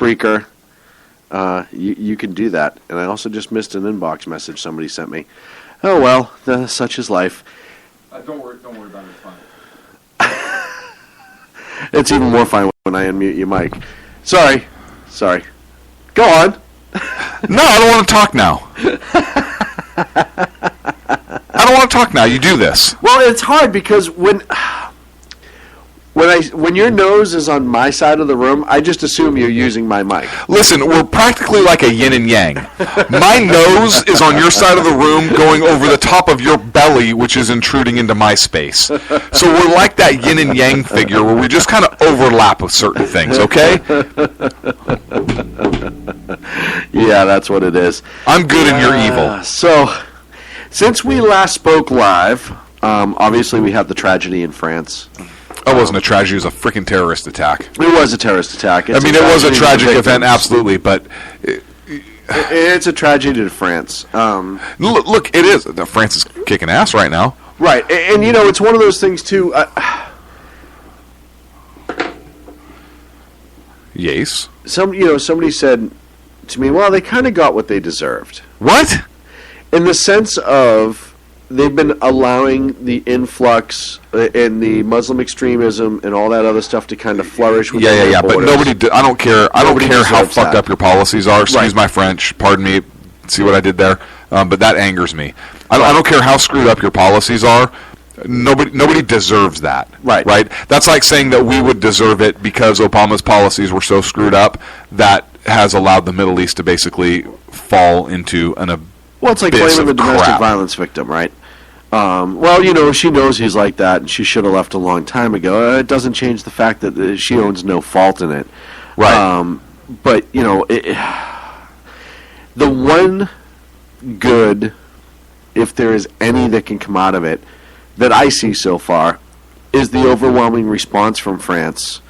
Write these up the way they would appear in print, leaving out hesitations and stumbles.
Spreaker, you can do that. And I also just missed an inbox message somebody sent me. Oh, well, such is life. Don't worry about it. It's fine. It's even more fun when I unmute you, Mike. Sorry. Go on. No, I don't want to talk now. I don't want to talk now. You do this. Well, it's hard because when your nose is on my side of the room, I just assume you're using my mic. Listen, we're practically like a yin and yang. My nose is on your side of the room going over the top of your belly, which is intruding into my space. So we're like that yin and yang figure where we just kind of overlap with certain things, okay? Yeah, that's what it is. I'm good and you're evil. So, since we last spoke live, obviously we had the tragedy in France. It wasn't a tragedy, it was a freaking terrorist attack. It was a terrorist attack. It was a tragic event, absolutely, but... It's a tragedy to France. Look, it is. France is kicking ass right now. Right, and it's one of those things, too... Yes. Somebody said to me, well, they kind of got what they deserved. What? In the sense of... They've been allowing the influx and the Muslim extremism and all that other stuff to kind of flourish. With Yeah. But nobody. I don't care. I don't care how fucked up your policies are. Excuse my French. Pardon me. See what I did there? But that angers me. I don't care how screwed up your policies are. Nobody deserves that. Right. That's like saying that we would deserve it because Obama's policies were so screwed up that has allowed the Middle East to basically fall into an abyss. Well, it's like blaming the domestic violence victim, right? She knows he's like that, and she should have left a long time ago. It doesn't change the fact that she owns no fault in it. Right. But, the one good, if there is any that can come out of it, that I see so far, is the overwhelming response from France.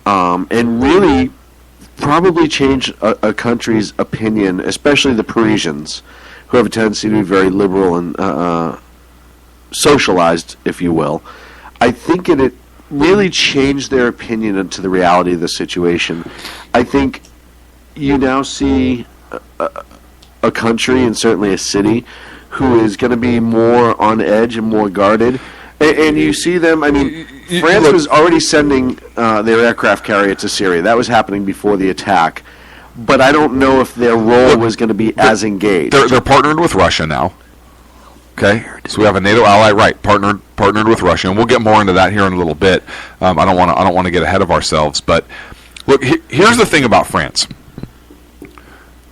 And really probably change a country's opinion, especially the Parisians, who have a tendency to be very liberal and socialized, if you will. I think it really changed their opinion into the reality of the situation. I think you now see a country, and certainly a city, who is going to be more on edge and more guarded. And you see them, France was already sending their aircraft carrier to Syria. That was happening before the attack. But I don't know if their role was going to be as engaged. They're partnered with Russia now. Okay, so we have a NATO ally, right? Partnered with Russia, and we'll get more into that here in a little bit. I don't want to get ahead of ourselves, but look, here's the thing about France.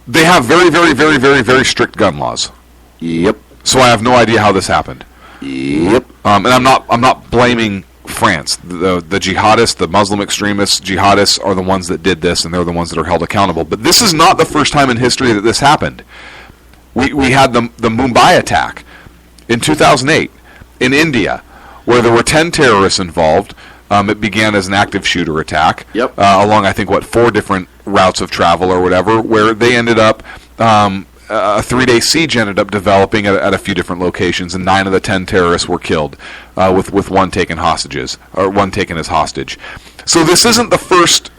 They have very, very, very, very, very strict gun laws. Yep. So I have no idea how this happened. Yep. And I'm not blaming France. The jihadists, the Muslim extremists, jihadists are the ones that did this, and they're the ones that are held accountable. But this is not the first time in history that this happened. We had the Mumbai attack in 2008 in India, where there were 10 terrorists involved. It began as an active shooter attack along, I think, 4 different routes of travel or whatever, where they ended up, a 3-day siege ended up developing at a few different locations, and 9 of the 10 terrorists were killed, with one taken as hostage. So this isn't the first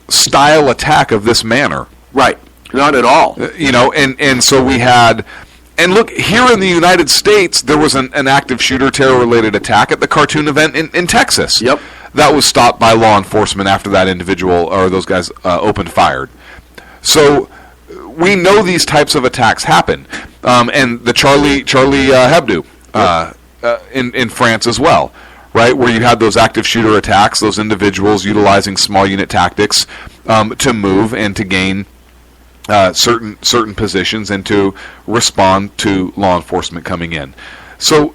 style attack of this manner. Right. Not at all. And so we had... And look, here in the United States, there was an active shooter terror-related attack at the cartoon event in Texas. Yep. That was stopped by law enforcement after that individual or those guys opened fire. So we know these types of attacks happen. And the Charlie Hebdo in France as well, right, where you had those active shooter attacks, those individuals utilizing small unit tactics to move and to gain certain positions and to respond to law enforcement coming in. So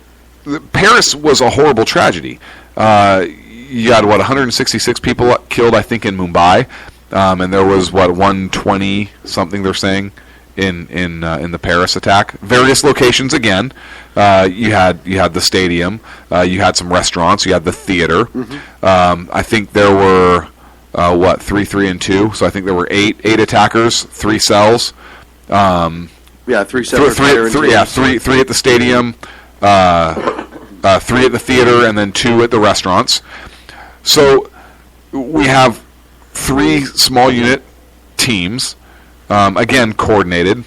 Paris was a horrible tragedy. You had 166 people killed, I think, in Mumbai, and there was 120 something they're saying in the Paris attack. Various locations again. You had the stadium. You had some restaurants. You had the theater. Mm-hmm. I think there were 3 and 2. So I think there were 8 attackers, 3 cells. 3 separate three at the stadium, 3 at the theater, and then 2 at the restaurants. So we have 3 small unit teams, again coordinated.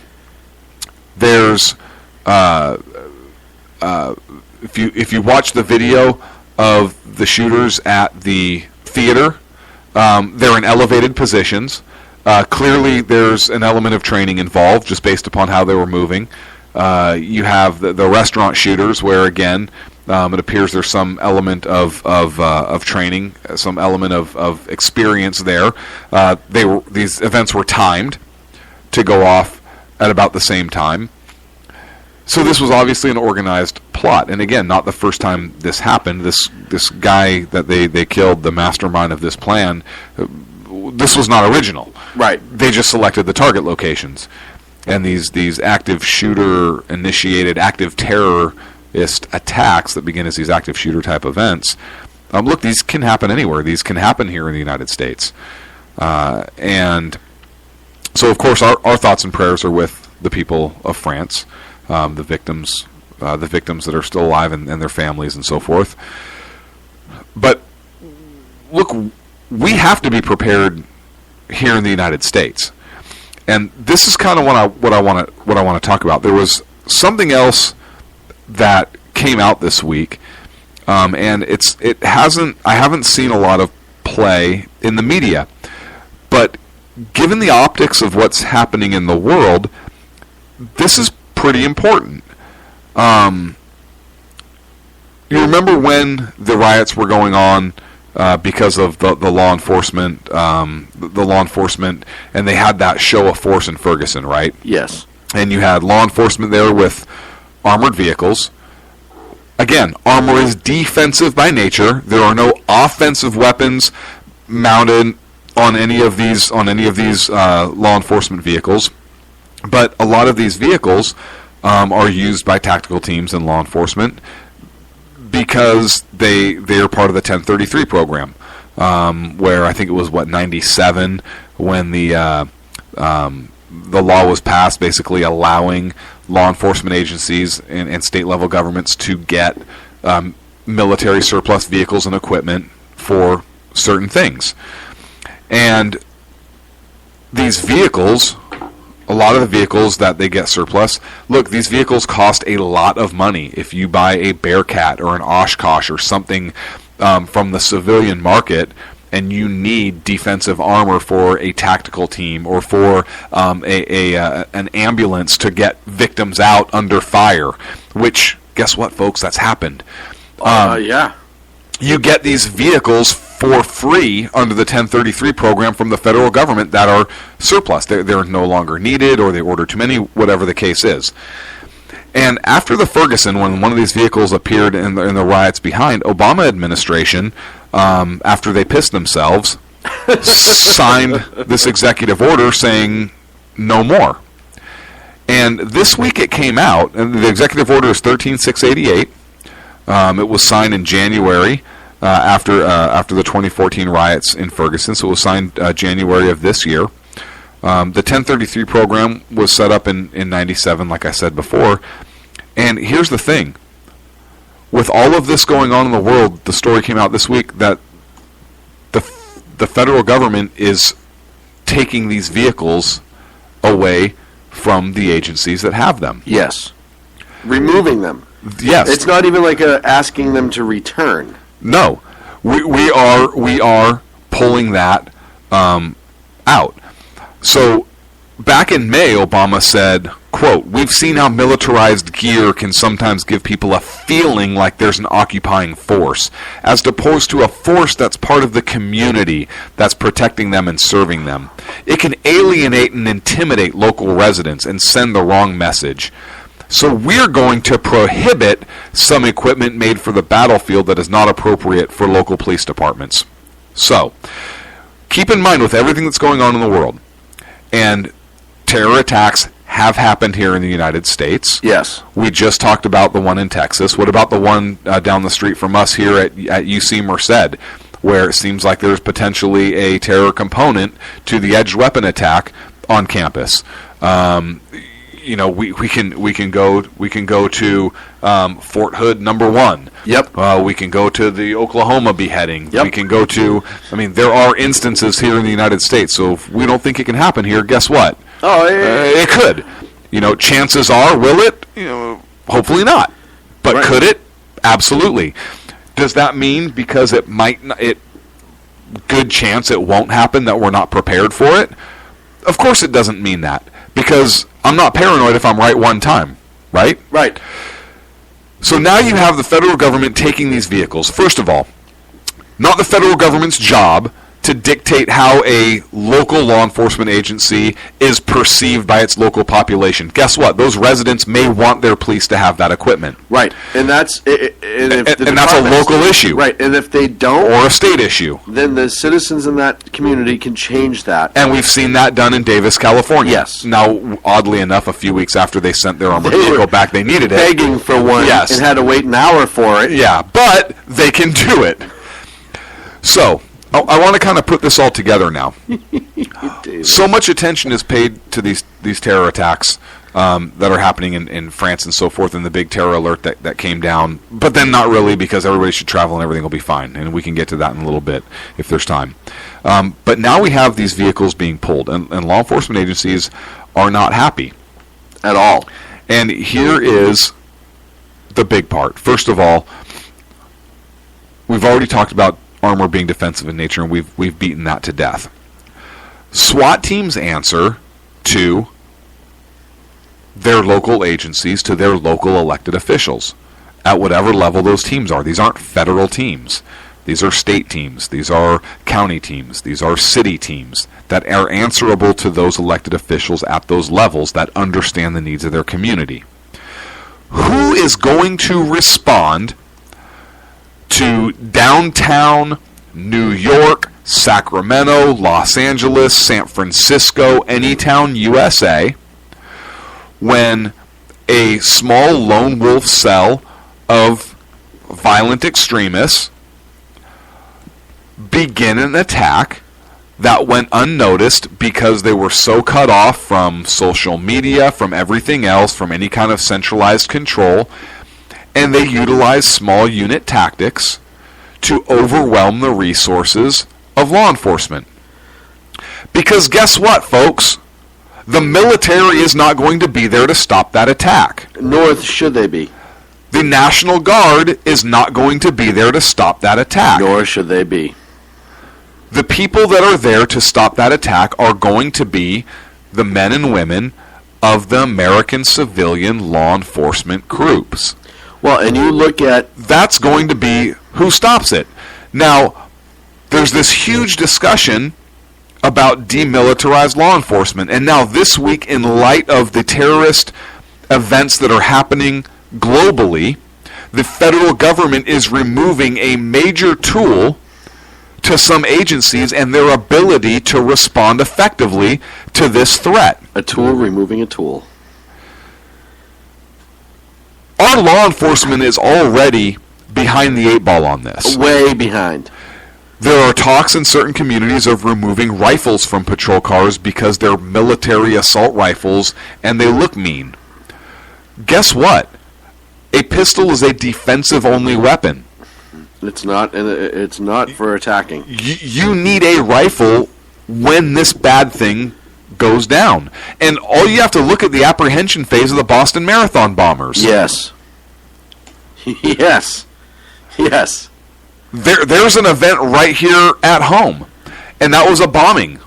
There's if you watch the video of the shooters at the theater, they're in elevated positions. Clearly, there's an element of training involved, just based upon how they were moving. You have the restaurant shooters, where again, it appears there's some element of training, some element of experience there. These events were timed to go off at about the same time. So this was obviously an organized plot, and again, not the first time this happened. This guy that they killed, the mastermind of this plan, this was not original. Right. They just selected the target locations, and these active shooter initiated, active terrorist attacks that begin as these active shooter type events. Look, these can happen anywhere. These can happen here in the United States, and so of course our thoughts and prayers are with the people of France. The victims that are still alive and their families and so forth. But look, we have to be prepared here in the United States, and this is kind of what I want to talk about. There was something else that came out this week, and I haven't seen a lot of play in the media, but given the optics of what's happening in the world, this is pretty important. You remember when the riots were going on because of the law enforcement, and they had that show of force in Ferguson, right? Yes. And you had law enforcement there with armored vehicles. Again, armor is defensive by nature. There are no offensive weapons mounted on any of these law enforcement vehicles. But a lot of these vehicles are used by tactical teams and law enforcement because they are part of the 1033 program, where I think it was 97 when the law was passed, basically allowing law enforcement agencies and state level governments to get military surplus vehicles and equipment for certain things. And these vehicles, a lot of the vehicles that they get surplus, look, these vehicles cost a lot of money. If you buy a Bearcat or an Oshkosh or something from the civilian market, and you need defensive armor for a tactical team or for an ambulance to get victims out under fire, which, guess what, folks, that's happened. Yeah. You get these vehicles for free under the 1033 program from the federal government that are surplus. They're no longer needed, or they order too many, whatever the case is. And after the Ferguson, when one of these vehicles appeared in the riots behind, Obama administration, after they pissed themselves, signed this executive order saying no more. And this week it came out, and the executive order is 13688. It was signed in January after the 2014 riots in Ferguson, so it was signed January of this year. The 1033 program was set up in 97, like I said before. And here's the thing. With all of this going on in the world, the story came out this week that the federal government is taking these vehicles away from the agencies that have them. Yes. Removing them. Yes. It's not even like asking them to return. No. We are pulling that out. So back in May, Obama said, quote, "We've seen how militarized gear can sometimes give people a feeling like there's an occupying force, as opposed to a force that's part of the community that's protecting them and serving them. It can alienate and intimidate local residents and send the wrong message. So we're going to prohibit some equipment made for the battlefield that is not appropriate for local police departments." So, keep in mind with everything that's going on in the world, and terror attacks have happened here in the United States. Yes. We just talked about the one in Texas. What about the one down the street from us here at UC Merced, where it seems like there's potentially a terror component to the edged weapon attack on campus? we can go to Fort Hood #1. Yep. We can go to the Oklahoma beheading. Yep. We can go to. There are instances here in the United States. So if we don't think it can happen here, guess what? Oh, It could. Chances are, will it? Hopefully not. But Right. could it? Absolutely. Does that mean because it might not, good chance it won't happen that we're not prepared for it? Of course it doesn't mean that, because I'm not paranoid if I'm right one time, right? Right. So now you have the federal government taking these vehicles. First of all, not the federal government's job to dictate how a local law enforcement agency is perceived by its local population. Guess what? Those residents may want their police to have that equipment. Right. And that's And that's a local issue. Right. And if they don't, Or a state issue. then the citizens in that community can change that. And we've seen that done in Davis, California. Yes. Now, oddly enough, a few weeks after they sent their armored They vehicle were back, they needed it. Begging for one Yes. and had to wait an hour for it. Yeah, but they can do it. So, I want to kind of put this all together now. So much attention is paid to these terror attacks that are happening in France and so forth, and the big terror alert that came down. But then not really, because everybody should travel and everything will be fine. And we can get to that in a little bit if there's time. But now we have these vehicles being pulled, and law enforcement agencies are not happy At all. And here is the big part. First of all, we've already talked about armor being defensive in nature, and we've beaten that to death. SWAT teams answer to their local agencies, to their local elected officials, at whatever level those teams are. These aren't federal teams. These are state teams. These are county teams. These are city teams that are answerable to those elected officials at those levels that understand the needs of their community. Who is going to respond to downtown New York, Sacramento, Los Angeles, San Francisco, any town, USA, when a small lone wolf cell of violent extremists begin an attack that went unnoticed because they were so cut off from social media, from everything else, from any kind of centralized control, and they utilize small unit tactics to overwhelm the resources of law enforcement. Because guess what, folks? The military is not going to be there to stop that attack. Nor should they be. The National Guard is not going to be there to stop that attack. Nor should they be. The people that are there to stop that attack are going to be the men and women of the American civilian law enforcement groups. Well, and you look at... That's going to be who stops it. Now, there's this huge discussion about demilitarized law enforcement. And now this week, in light of the terrorist events that are happening globally, the federal government is removing a major tool to some agencies and their ability to respond effectively to this threat. A tool removing a tool. Our law enforcement is already behind the eight ball on this. Way behind. There are talks in certain communities of removing rifles from patrol cars because they're military assault rifles and they look mean. Guess what? A pistol is a defensive-only weapon. It's not for attacking. You need a rifle when this bad thing goes down. And all you have to look at the apprehension phase of the Boston Marathon bombers. Yes. Yes. Yes. There's an event right here at home, and that was a bombing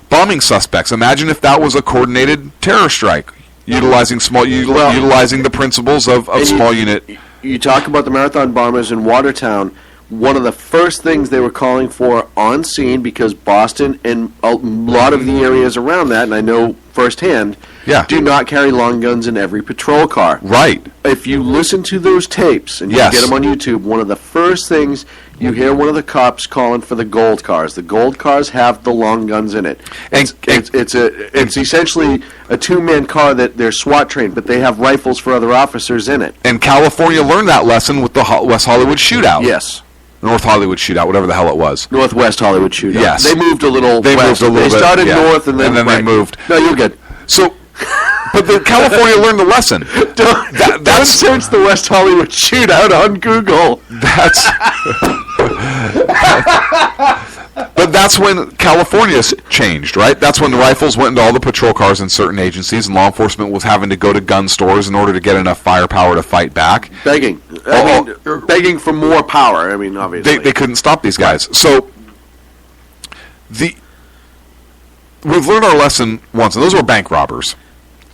suspects. Imagine if that was a coordinated terror strike, utilizing the principles of small unit. You talk about the marathon bombers in Watertown. One of the first things they were calling for on scene, because Boston and a lot of the areas around that, and I know firsthand, do not carry long guns in every patrol car. Right. If you listen to those tapes, and you get them on YouTube, one of the first things you hear one of the cops calling for the gold cars. The gold cars have the long guns in it. It's essentially a two-man car that they're SWAT trained, but they have rifles for other officers in it. And California learned that lesson with the West Hollywood shootout. Yes. North Hollywood shootout, whatever the hell it was. Northwest Hollywood shootout. Yes. They moved a little They west. Moved a little they started bit, north and then they moved. No, you're good. So, But California learned the lesson. Don't search the West Hollywood shootout on Google. But that's when California changed, right? That's when the rifles went into all the patrol cars in certain agencies, and law enforcement was having to go to gun stores in order to get enough firepower to fight back. Begging for more power. I mean, obviously. They couldn't stop these guys. So we've learned our lesson once, and those were bank robbers.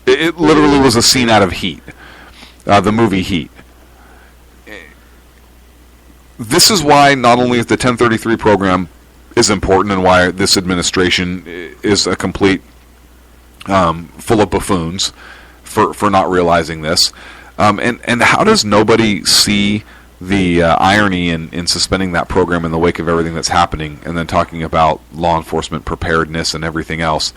It literally was a scene out of Heat, the movie Heat. This is why not only is the 1033 program is important and why this administration is a complete full of buffoons for not realizing this. And how does nobody see the irony in suspending that program in the wake of everything that's happening and then talking about law enforcement preparedness and everything else?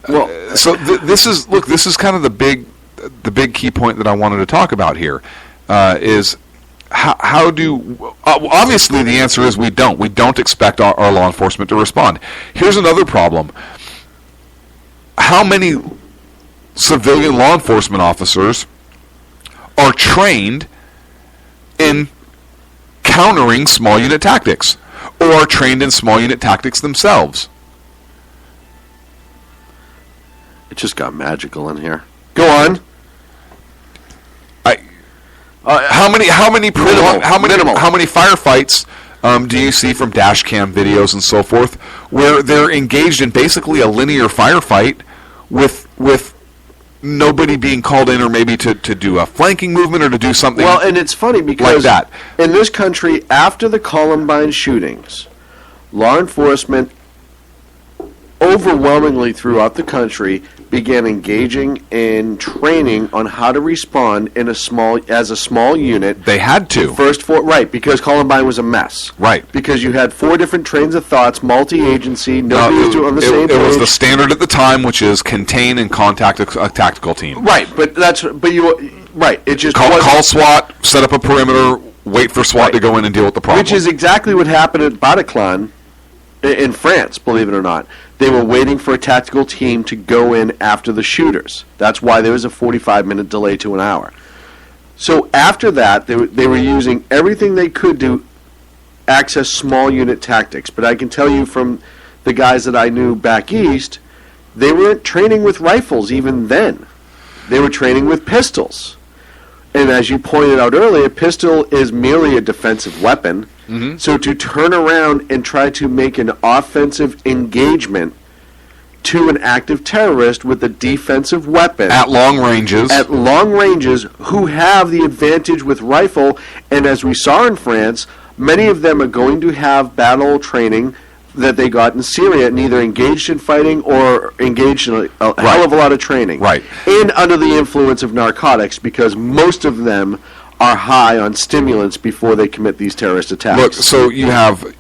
Well, this is kind of the big key point that I wanted to talk about here is how do obviously the answer is we don't expect our law enforcement to respond. Here's another problem. How many civilian law enforcement officers are trained in countering small unit tactics or are trained in small unit tactics themselves? It just got magical in here. Go on. How many firefights do you see from dash cam videos and so forth where they're engaged in basically a linear firefight with nobody being called in or maybe to do a flanking movement or to do something? Well, and it's funny because like that. In this country, after the Columbine shootings, law enforcement overwhelmingly throughout the country began engaging in training on how to respond as a small unit. They had to. Because Columbine was a mess. Right. Because you had 4 different trains of thoughts, multi-agency, nobody was on the same page. It was the standard at the time, which is contain and contact a tactical team. Right, it just call SWAT, set up a perimeter, wait for SWAT to go in and deal with the problem. Which is exactly what happened at Bataclan in France, believe it or not. They were waiting for a tactical team to go in after the shooters. That's why there was a 45-minute delay to an hour. So after that, they were using everything they could to access small unit tactics. But I can tell you from the guys that I knew back east, they weren't training with rifles even then. They were training with pistols. And as you pointed out earlier, a pistol is merely a defensive weapon. Mm-hmm. So to turn around and try to make an offensive engagement to an active terrorist with a defensive weapon at long ranges, who have the advantage with rifle, and as we saw in France, many of them are going to have battle training that they got in Syria and either engaged in fighting or engaged in a hell of a lot of training. Right. And under the influence of narcotics, because most of them are high on stimulants before they commit these terrorist attacks. Look, so you have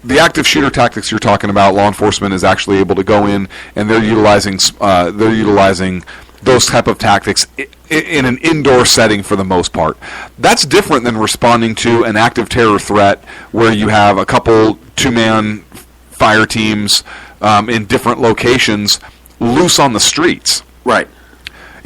the active shooter tactics you're talking about. Law enforcement is actually able to go in and they're utilizing those type of tactics in an indoor setting for the most part. That's different than responding to an active terror threat where you have a couple 2-man fire teams in different locations loose on the streets. Right.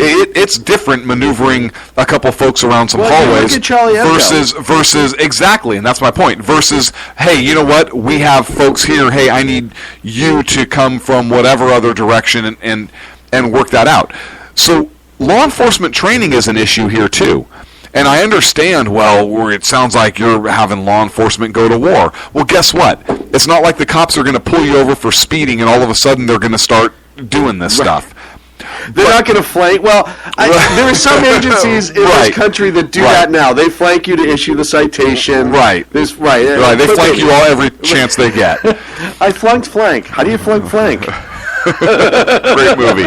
It's different maneuvering a couple folks around some hallways versus exactly, and that's my point. Versus, hey, you know what? We have folks here. Hey, I need you to come from whatever other direction and work that out. So law enforcement training is an issue here too. And I understand, well, it sounds like you're having law enforcement go to war. Well, guess what? It's not like the cops are going to pull you over for speeding and all of a sudden they're going to start doing this stuff. They're not going to flank. Well, there are some agencies in this country that do that now. They flank you to issue the citation. Right. They flank you all every chance they get. I flunked flank. How do you flunk flank? Great movie.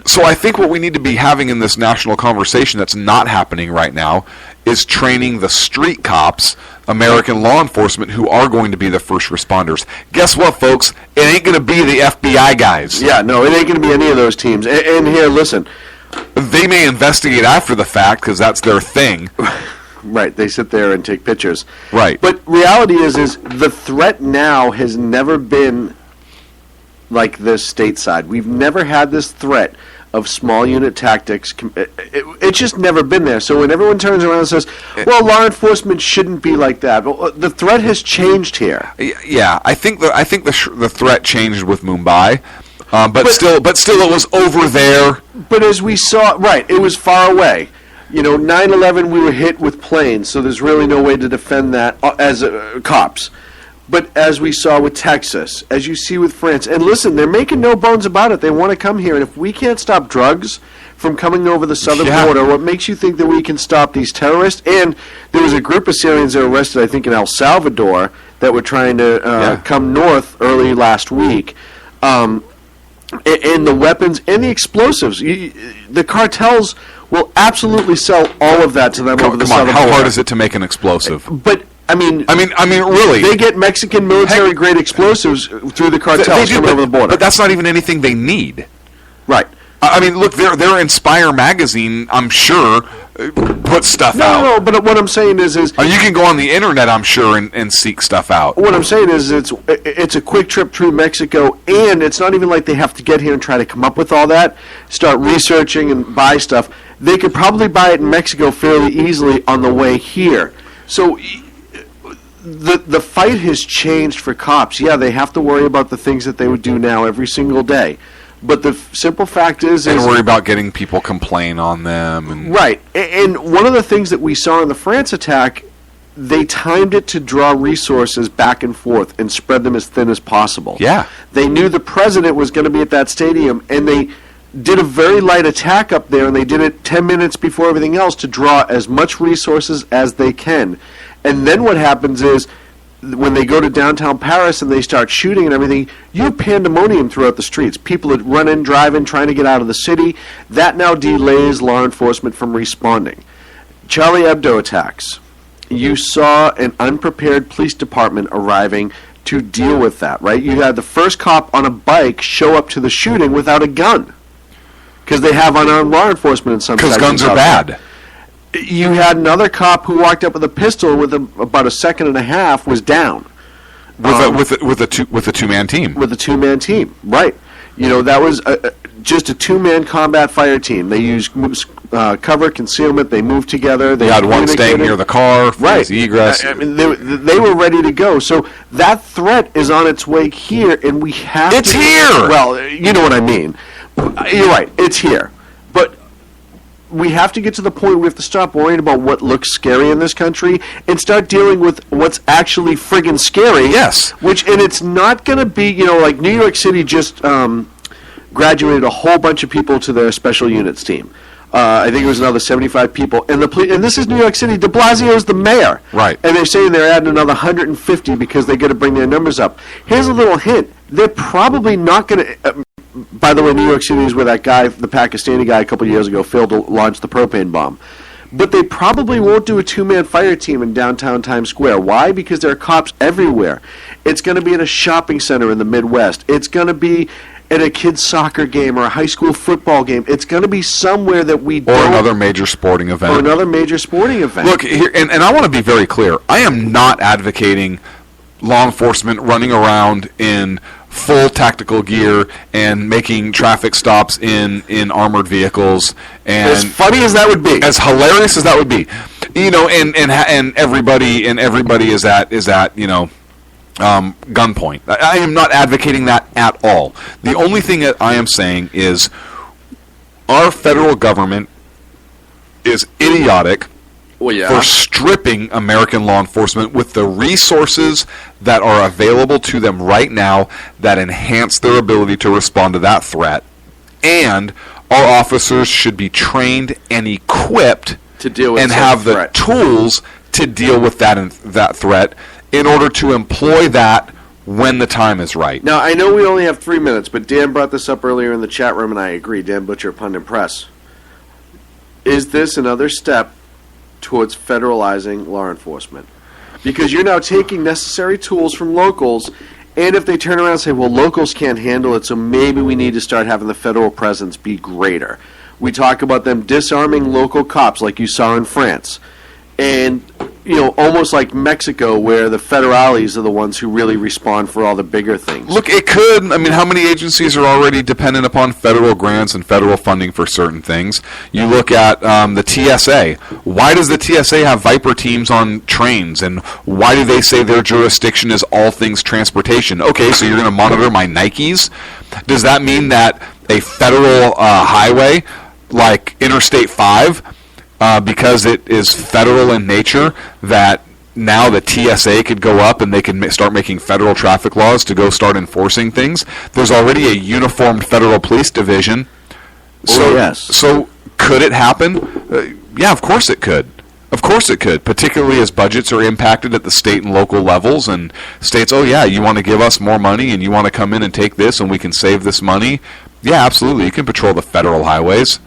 So I think what we need to be having in this national conversation that's not happening right now is training the street cops, American law enforcement, who are going to be the first responders. Guess what, folks? It ain't going to be the FBI guys. Yeah, no, it ain't going to be any of those teams. And here, listen. They may investigate after the fact because that's their thing. Right, they sit there and take pictures. Right. But reality is the threat now has never been like this stateside. We've never had this threat of small unit tactics. It's just never been there. So when everyone turns around and says, well, law enforcement shouldn't be like that, well, the threat has changed here. Yeah, I think the threat changed with Mumbai, but still it was over there. But as we saw, right, it was far away. 9/11 we were hit with planes, so there's really no way to defend that as cops. But as we saw with Texas, as you see with France, and listen, they're making no bones about it. They want to come here, and if we can't stop drugs from coming over the southern border, what makes you think that we can stop these terrorists? And there was a group of Syrians that were arrested, I think, in El Salvador that were trying to come north early last week. And the weapons and the explosives. The cartels will absolutely sell all of that to them over the southern border. How hard is it to make an explosive? But I mean, really, they get Mexican military-grade explosives through the cartels coming over the border. But that's not even anything they need. Right. I mean, look, their Inspire magazine, I'm sure, puts stuff out. No, but what I'm saying is you can go on the internet, I'm sure, and seek stuff out. What I'm saying is it's a quick trip through Mexico, and it's not even like they have to get here and try to come up with all that, start researching and buy stuff. They could probably buy it in Mexico fairly easily on the way here. So the fight has changed for cops. Yeah, they have to worry about the things that they would do now every single day. But the simple fact is... And worry about getting people complain on them. Right. And one of the things that we saw in the France attack, they timed it to draw resources back and forth and spread them as thin as possible. Yeah. They knew the president was going to be at that stadium, and they did a very light attack up there, and they did it 10 minutes before everything else to draw as much resources as they can. And then what happens is, when they go to downtown Paris and they start shooting and everything, you have pandemonium throughout the streets. People that run in, driving, trying to get out of the city. That now delays law enforcement from responding. Charlie Hebdo attacks. You saw an unprepared police department arriving to deal with that, right? You had the first cop on a bike show up to the shooting without a gun. Because they have unarmed law enforcement in some sections. Because guns are bad. You had another cop who walked up with a pistol with about a second and a half, was down. With a two-man team. With a two-man team, right. That was just a two-man combat fire team. They used cover, concealment, they moved together. They had one staying near the car for the egress. I mean, they were ready to go. So that threat is on its way here, and we have It's here! Well, you know what I mean. You're right, it's here. But we have to get to the point where we have to stop worrying about what looks scary in this country and start dealing with what's actually friggin' scary. Yes. And it's not going to be, like New York City just graduated a whole bunch of people to their special units team. I think it was another 75 people. And and this is New York City. De Blasio is the mayor. Right. And they're saying they're adding another 150 because they got to bring their numbers up. Here's a little hint. They're probably not going to... by the way, New York City is where that guy, the Pakistani guy a couple years ago, failed to launch the propane bomb. But they probably won't do a two-man fire team in downtown Times Square. Why? Because there are cops everywhere. It's going to be at a shopping center in the Midwest. It's going to be at a kid's soccer game or a high school football game. It's going to be somewhere that we don't... Or another major sporting event. Or another major sporting event. Look, here, and I want to be very clear. I am not advocating law enforcement running around in full tactical gear and making traffic stops in armored vehicles. And as funny as that would be, as hilarious as that would be, and everybody is at gunpoint. I am not advocating that at all. The only thing that I am saying is our federal government is idiotic for stripping American law enforcement with the resources that are available to them right now that enhance their ability to respond to that threat. And our officers should be trained and equipped to deal with and have the tools to deal with that threat in order to employ that when the time is right. Now, I know we only have 3 minutes, but Dan brought this up earlier in the chat room, and I agree. Dan Butcher, Pundit Press. Is this another step towards federalizing law enforcement? Because you're now taking necessary tools from locals, and if they turn around and say, well, locals can't handle it, so maybe we need to start having the federal presence be greater. We talk about them disarming local cops like you saw in France. And almost like Mexico, where the federales are the ones who really respond for all the bigger things. Look, it could. I mean, how many agencies are already dependent upon federal grants and federal funding for certain things? You look at the TSA. Why does the TSA have Viper teams on trains, and why do they say their jurisdiction is all things transportation? Okay, so you're going to monitor my Nikes? Does that mean that a federal highway, like Interstate 5, because it is federal in nature, that now the TSA could go up and they can start making federal traffic laws to go start enforcing things? There's already a uniformed federal police division. So, yes. So could it happen? Yeah, of course it could. Of course it could, particularly as budgets are impacted at the state and local levels, and states, oh yeah, you want to give us more money and you want to come in and take this and we can save this money? Yeah, absolutely. You can patrol the federal highways.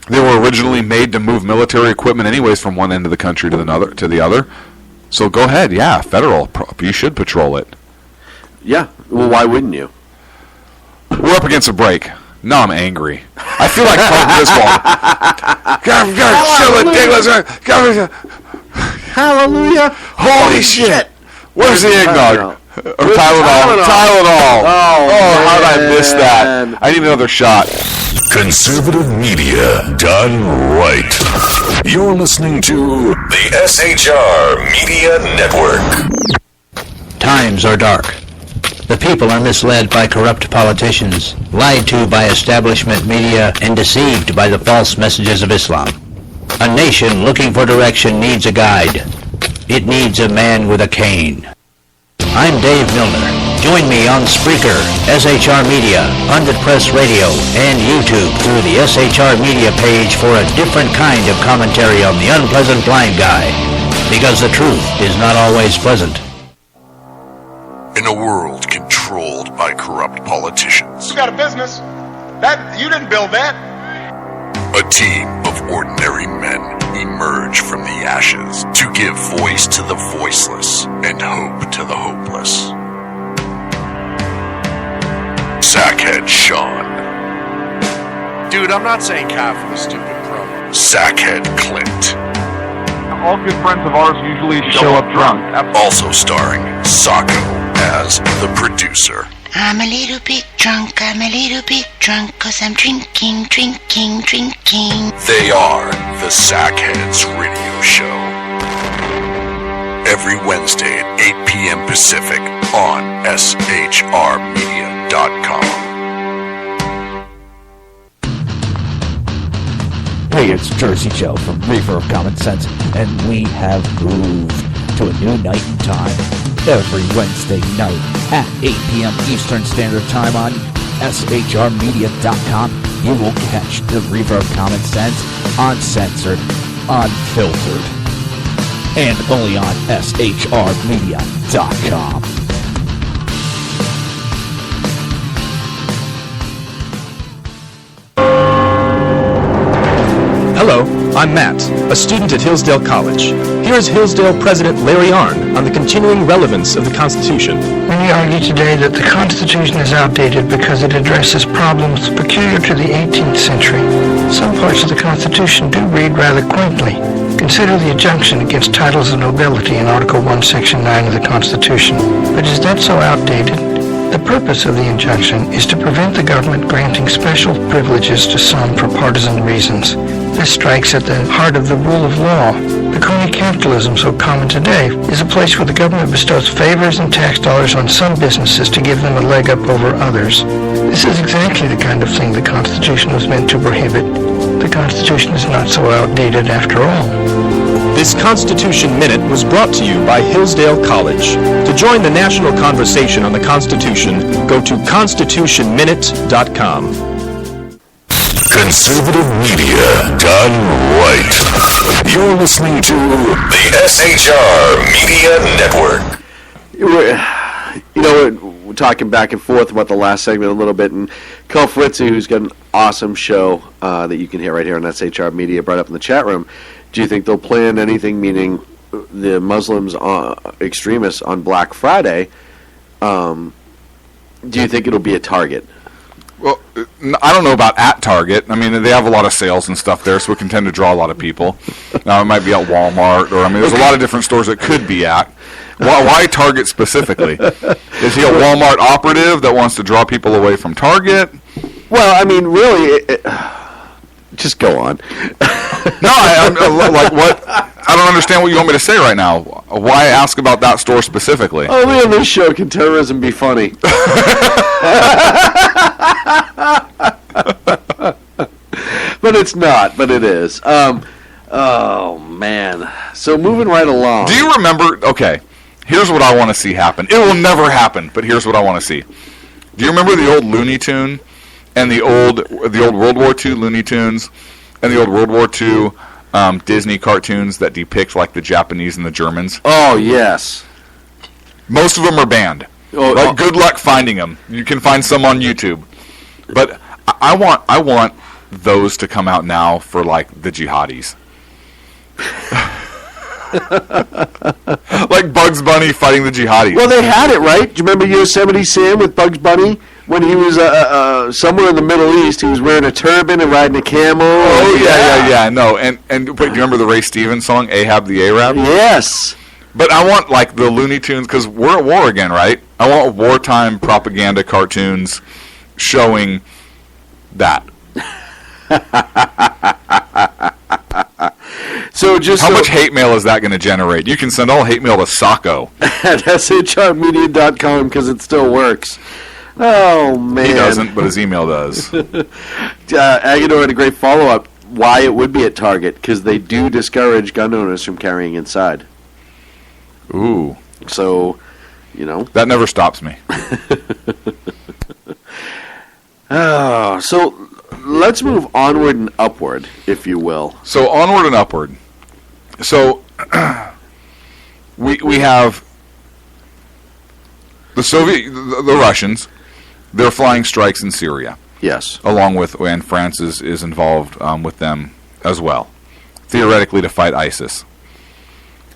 They were originally made to move military equipment anyways from one end of the country to the other. So go ahead, yeah, federal. You should patrol it. Yeah, well, why wouldn't you? We're up against a break. Now I'm angry. I feel like playing Griswold. Hallelujah! Holy shit! Where's the eggnog? Or Tylenol. Oh, how did I miss that? I need another shot. Conservative media done right. You're listening to the SHR Media Network. Times are dark. The people are misled by corrupt politicians, lied to by establishment media, and deceived by the false messages of Islam. A nation looking for direction needs a guide. It needs a man with a cane. I'm Dave Milner. Join me on Spreaker, SHR Media, 100 Press Radio, and YouTube through the SHR Media page for a different kind of commentary on the unpleasant blind guy. Because the truth is not always pleasant. In a world controlled by corrupt politicians, You got a business. That you didn't build that. a team of ordinary men emerge from the ashes to give voice to the voiceless and hope to the hopeless. Sackhead Sean. Dude, I'm not saying cow for the stupid pro. Sackhead Clint. All good friends of ours usually show up drunk. Also starring Sacco as the producer. I'm a little bit drunk, 'cause I'm drinking. They are the Sackheads Radio Show. Every Wednesday at 8 p.m. Pacific on shrmedia.com. Hey, it's Jersey Joe from Reaver of Common Sense, and we have moved to a new night and time. Every Wednesday night at 8 p.m. Eastern Standard Time on shrmedia.com, you will catch the Reaver of Common Sense uncensored, unfiltered, and only on shrmedia.com. Hello, I'm Matt, a student at Hillsdale College. Here's Hillsdale President Larry Arnn on the continuing relevance of the Constitution. Many argue today that the Constitution is outdated because it addresses problems peculiar to the 18th century. Some parts of the Constitution do read rather quaintly. Consider the injunction against titles of nobility in Article 1, Section 9 of the Constitution. But is that so outdated? The purpose of the injunction is to prevent the government granting special privileges to some for partisan reasons. This strikes at the heart of the rule of law. The crony capitalism so common today is a place where the government bestows favors and tax dollars on some businesses to give them a leg up over others. This is exactly the kind of thing the Constitution was meant to prohibit. The Constitution is not so outdated after all. This Constitution Minute was brought to you by Hillsdale College. To join the national conversation on the Constitution, go to constitutionminute.com. Conservative media done right. You're listening to the SHR Media Network. We're talking back and forth about the last segment a little bit, and Kel Fritzy, who's got an awesome show that you can hear right here on SHR Media, brought up in the chat room. Do you think they'll plan anything, meaning the Muslims extremists on Black Friday? Do you think it'll be a target? Well, I don't know about at Target. I mean, they have a lot of sales and stuff there, so it can tend to draw a lot of people. Now, it might be at Walmart, or, I mean, there's a lot of different stores it could be at. Why Target specifically? Is he a Walmart operative that wants to draw people away from Target? Well, I mean, really, just go on. No, I'm like, what? I don't understand what you want me to say right now. Why ask about that store specifically? Only on this show can terrorism be funny. But it's not, but it is. Oh, man. So moving right along. Do you remember? Okay, here's what I want to see happen. It will never happen, but here's what I want to see. Do you remember the old Looney Tune and the old World War II Looney Tunes and the old World War II Disney cartoons that depict like the Japanese and the Germans? Oh, yes. Most of them are banned. Good luck finding them. You can find some on YouTube. But I want those to come out now for like the jihadis. Like Bugs Bunny fighting the jihadis. Well, they had it, right? Do you remember Yosemite Sam with Bugs Bunny? When he was somewhere in the Middle East, he was wearing a turban and riding a camel. Oh, yeah. No, and wait, do you remember the Ray Stevens song, Ahab the Arab? Yes. But I want, like, the Looney Tunes, because we're at war again, right? I want wartime propaganda cartoons showing that. How much hate mail is that going to generate? You can send all hate mail to Sacco. At shrmedia.com, because it still works. Oh, man. He doesn't, but his email does. Agador had a great follow-up why it would be at Target, because they do discourage gun owners from carrying inside. Ooh. So, you know. That never stops me. So let's move onward and upward, if you will. So onward and upward. So we have the Russians. They're flying strikes in Syria. Yes. Along with, and France is involved with them as well, theoretically to fight ISIS.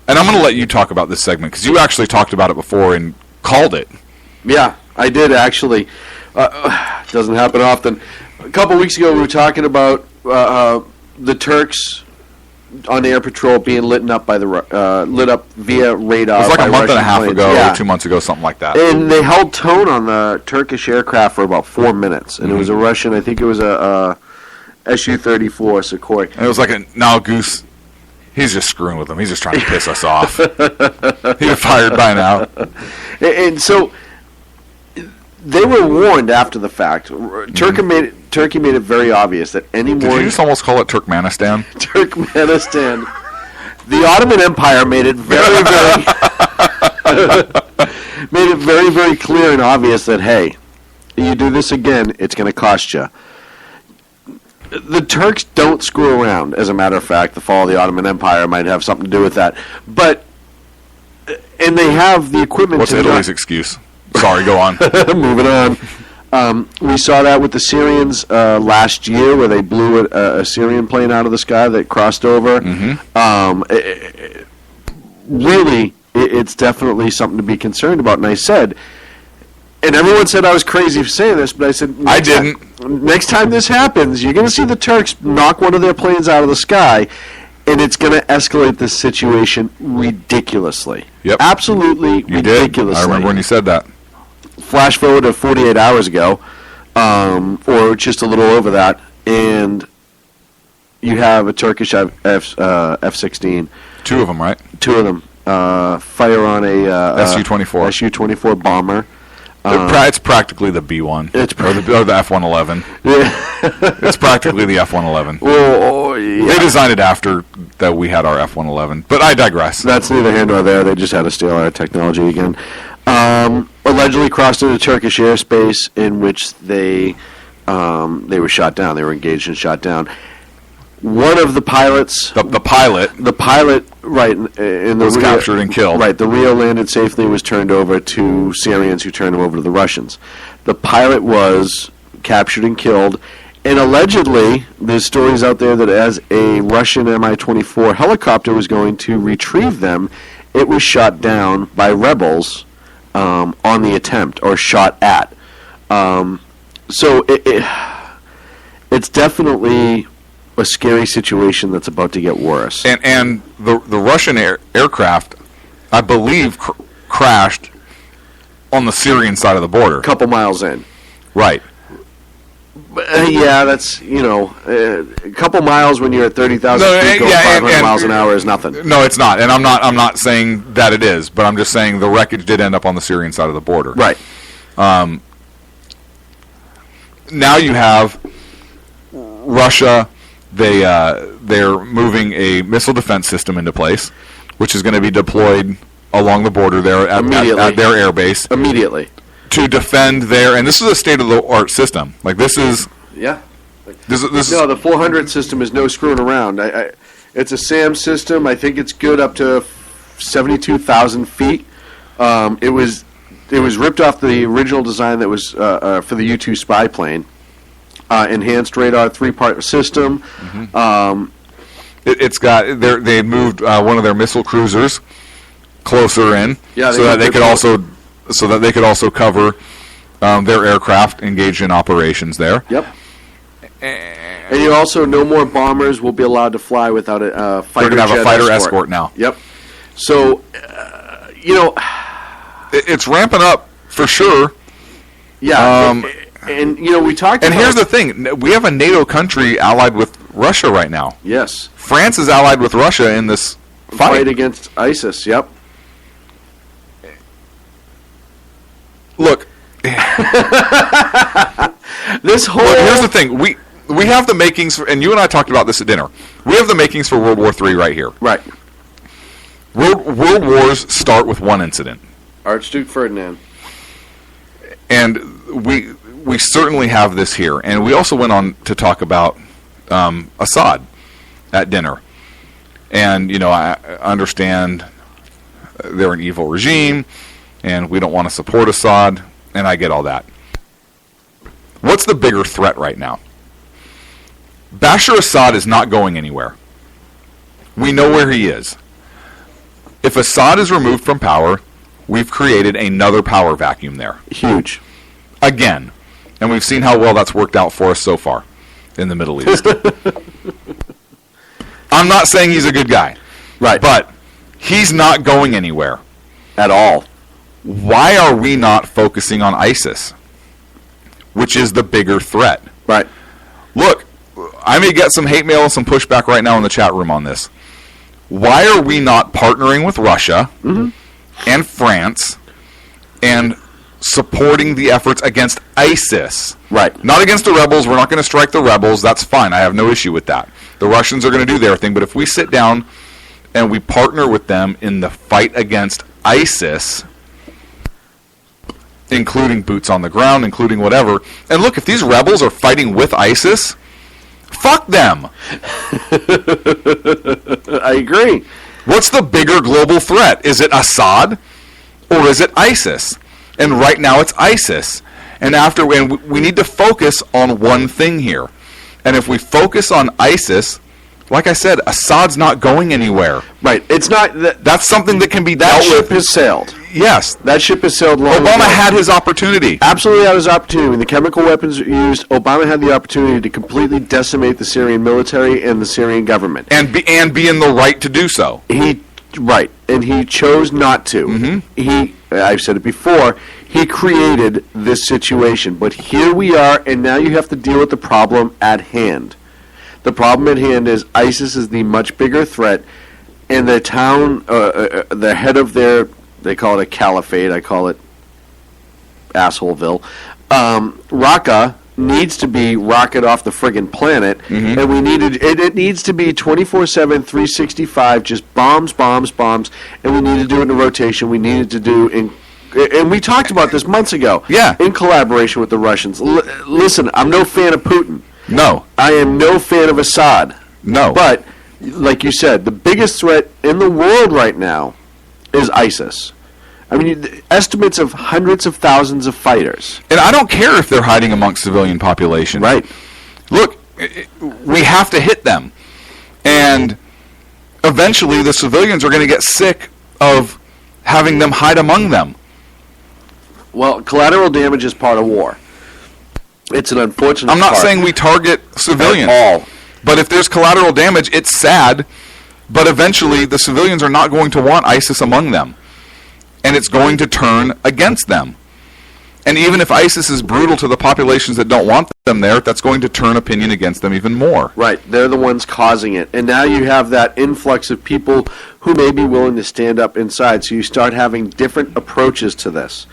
And I'm going to let you talk about this segment, because you actually talked about it before and called it. Yeah, I did actually. Doesn't happen often. A couple weeks ago, we were talking about the Turks on air patrol being lit up via radar. It was like a month and a half planes. ago, 2 months ago, something like that. And they held tone on the Turkish aircraft for about 4 minutes, and it was a Russian. I think it was a Su-34 Sukhoi. And it was like Goose. He's just screwing with them. He's just trying to piss us off. He's fired by now. And so they were warned after the fact. Turkey made it very obvious that any more. Did you just almost call it Turkmenistan? Turkmenistan. The Ottoman Empire made it very, very, very clear and obvious that, hey, you do this again, it's going to cost you. The Turks don't screw around. As a matter of fact, the fall of the Ottoman Empire might have something to do with that. And they have the equipment. What's Italy's excuse? Sorry, go on. Moving on. We saw that with the Syrians last year, where they blew a Syrian plane out of the sky that crossed over. Really, it's definitely something to be concerned about. And I said, and everyone said I was crazy for saying this, but I said, I didn't. Next time this happens, you're going to see the Turks knock one of their planes out of the sky, and it's going to escalate this situation ridiculously. Yep. Absolutely ridiculously. I remember when you said that. Flash forward to 48 hours ago, or just a little over that, and you have a Turkish F-16. Two of them, right? Two of them. Fire on a Su-24. Su-24 bomber. It's practically the B-1. Or the F-111. Yeah. It's practically the F-111. Well, yeah. They designed it after that we had our F-111. But I digress. That's neither here nor there. They just had to steal our technology again. Allegedly crossed into Turkish airspace, in which they were shot down. They were engaged and shot down. One of the pilots, the pilot, right, was captured and killed. Right, the Rio landed safely, was turned over to Syrians, who turned him over to the Russians. The pilot was captured and killed, and allegedly, there's stories out there that as a Russian Mi-24 helicopter was going to retrieve them, it was shot down by rebels on the attempt, or shot at. So it's definitely a scary situation that's about to get worse. And the Russian aircraft, I believe, crashed on the Syrian side of the border. A couple miles in. Right. Yeah, that's, a couple miles when you're at 30,000 feet going 500 miles an hour is nothing. No, it's not. And I'm not saying that it is, but I'm just saying the wreckage did end up on the Syrian side of the border. Right. Now you have Russia. They're moving a missile defense system into place, which is going to be deployed along the border there at their air base. Immediately. To defend and this is a state-of-the-art system. Like, this is... Yeah. No, the 400 system is no screwing around. It's a SAM system. I think it's good up to 72,000 feet. It was ripped off the original design that was for the U-2 spy plane. Enhanced radar, 3-part system. Mm-hmm. It's got... They moved one of their missile cruisers closer in, so that they could also cover their aircraft engaged in operations there. Yep. And you also, no more bombers will be allowed to fly without a fighter. They're going to have a fighter escort now. Yep. So, it's ramping up for sure. Yeah. And we talked. And here's the thing: we have a NATO country allied with Russia right now. Yes. France is allied with Russia in this fight against ISIS. Yep. Look, this whole... Look, here's the thing. We have the makings, and you and I talked about this at dinner. We have the makings for World War III right here. Right. World wars start with one incident. Archduke Ferdinand. And we certainly have this here. And we also went on to talk about Assad at dinner. And, I understand they're an evil regime, and we don't want to support Assad, and I get all that. What's the bigger threat right now? Bashar Assad is not going anywhere. We know where he is. If Assad is removed from power, we've created another power vacuum there. Huge. Again. And we've seen how well that's worked out for us so far in the Middle East. I'm not saying he's a good guy. Right. But he's not going anywhere. At all. Why are we not focusing on ISIS, which is the bigger threat? Right. Look, I may get some hate mail and some pushback right now in the chat room on this. Why are we not partnering with Russia and France and supporting the efforts against ISIS? Right. Not against the rebels. We're not going to strike the rebels. That's fine. I have no issue with that. The Russians are going to do their thing. But if we sit down and we partner with them in the fight against ISIS, including boots on the ground, including whatever. And look, if these rebels are fighting with ISIS, fuck them. I agree. What's the bigger global threat? Is it Assad or is it ISIS? And right now it's ISIS. And we need to focus on one thing here. And if we focus on ISIS, like I said, Assad's not going anywhere. Right. It's not that's something that can be dealt with. That ship has sailed. Yes. That ship has sailed long ago. Obama had his opportunity. Absolutely had his opportunity. When the chemical weapons were used, Obama had the opportunity to completely decimate the Syrian military and the Syrian government. And be in the right to do so. Right. And he chose not to. Mm-hmm. I've said it before, he created this situation. But here we are, and now you have to deal with the problem at hand. The problem at hand is ISIS is the much bigger threat, and the town, the head of they call it a caliphate, I call it assholeville, Raqqa needs to be rocket off the friggin' planet, and it needs to be 24/7, 365, just bombs, and we need to do it in a rotation. We needed to do and we talked about this months ago. Yeah. In collaboration with the Russians. Listen, I'm no fan of Putin. No. I am no fan of Assad. No. But, like you said, the biggest threat in the world right now is ISIS. I mean, estimates of hundreds of thousands of fighters. And I don't care if they're hiding amongst civilian population. Right. Look, we have to hit them. And eventually the civilians are going to get sick of having them hide among them. Well, collateral damage is part of war. It's an unfortunate I'm not part. saying we target civilians. At all. But if there's collateral damage, it's sad. But eventually, the civilians are not going to want ISIS among them. And it's going to turn against them. And even if ISIS is brutal to the populations that don't want them there, that's going to turn opinion against them even more. Right. They're the ones causing it. And now you have that influx of people who may be willing to stand up inside. So you start having different approaches to this.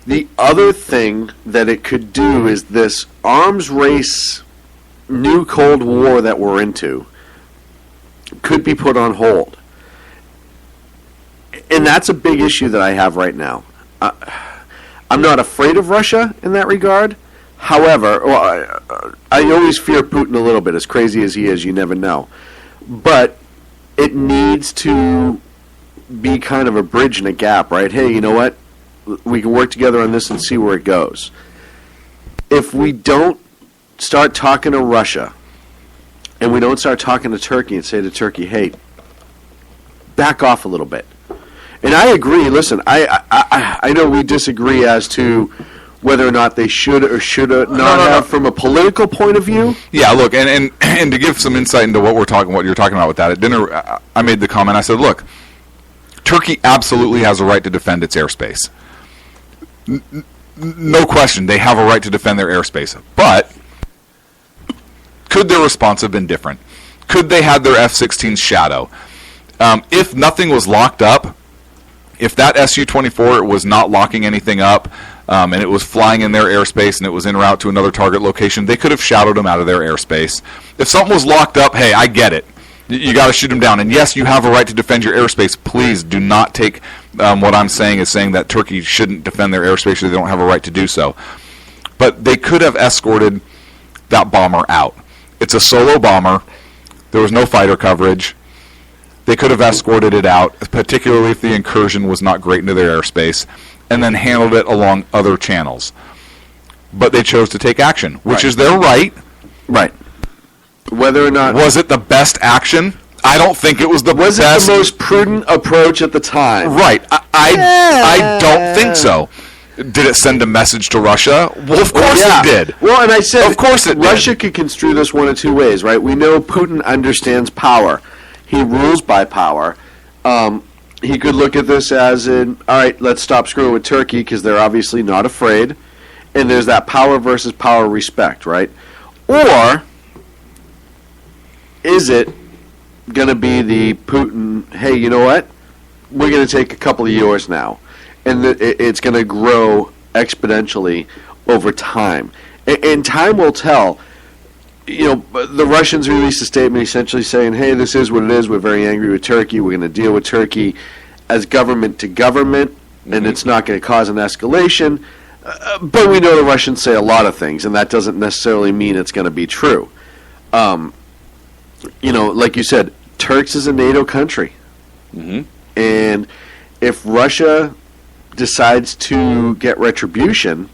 The other thing that it could do is this arms race, new Cold War that we're into could be put on hold. And that's a big issue that I have right now. I'm not afraid of Russia in that regard. However, I always fear Putin a little bit. As crazy as he is, you never know. But it needs to be kind of a bridge and a gap, right? Hey, you know what? We can work together on this and see where it goes. If we don't start talking to Russia and we don't start talking to Turkey and say to Turkey, hey, back off a little bit. And I agree. Listen, I know we disagree as to whether or not they should or should not have from a political point of view. Yeah, look, and to give some insight into what you're talking about with that, at dinner I made the comment, I said, look, Turkey absolutely has a right to defend its airspace. No question, they have a right to defend their airspace. But could their response have been different? Could they have their F-16s shadow? If nothing was locked up, if that Su-24 was not locking anything up, and it was flying in their airspace and it was en route to another target location, they could have shadowed them out of their airspace. If something was locked up, hey, I get it. You got to shoot them down. And yes, you have a right to defend your airspace. Please do not take what I'm saying as saying that Turkey shouldn't defend their airspace or they don't have a right to do so. But they could have escorted that bomber out. It's a solo bomber. There was no fighter coverage. They could have escorted it out, particularly if the incursion was not great into their airspace, and then handled it along other channels. But they chose to take action, which is their right. Right. Whether or not... Was it the best action? I don't think it was the best. Was it the most prudent approach at the time? Right. I don't think so. Did it send a message to Russia? Well, of course it did. Well, and I said... Of course it did. Russia could construe this one of two ways, right? We know Putin understands power. He rules by power. He could look at this as in, all right, let's stop screwing with Turkey because they're obviously not afraid. And there's that power versus power respect, right? Or is it going to be the Putin, hey, you know what? We're going to take a couple of yours now. And it's going to grow exponentially over time. And time will tell. You know, the Russians released a statement essentially saying, hey, this is what it is. We're very angry with Turkey. We're going to deal with Turkey as government to government, and it's not going to cause an escalation. But we know the Russians say a lot of things, and that doesn't necessarily mean it's going to be true. You know, like you said, Turks is a NATO country. And if Russia decides to get retribution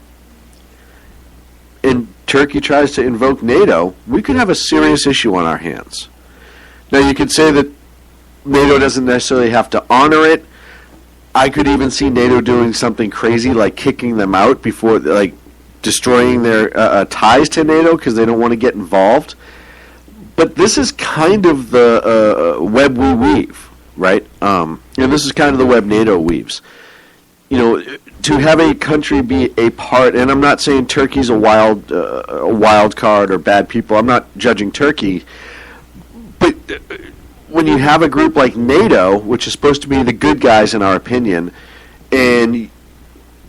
and Turkey tries to invoke NATO, we could have a serious issue on our hands. Now, you could say that NATO doesn't necessarily have to honor it. I could even see NATO doing something crazy like kicking them out before, like destroying their ties to NATO because they don't want to get involved. But this is kind of the web we weave, right? And this is kind of the web NATO weaves. You know, to have a country be a part, and I'm not saying Turkey's a wild card or bad people. I'm not judging Turkey, but when you have a group like NATO, which is supposed to be the good guys in our opinion, and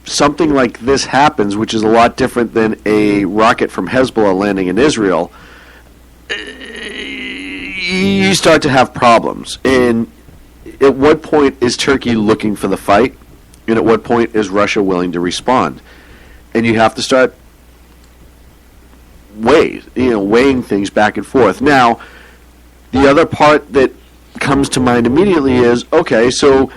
something like this happens, which is a lot different than a rocket from Hezbollah landing in Israel, you start to have problems. And at what point is Turkey looking for the fight? And at what point is Russia willing to respond? And you have to start weighing things back and forth. Now, the other part that comes to mind immediately is, okay, so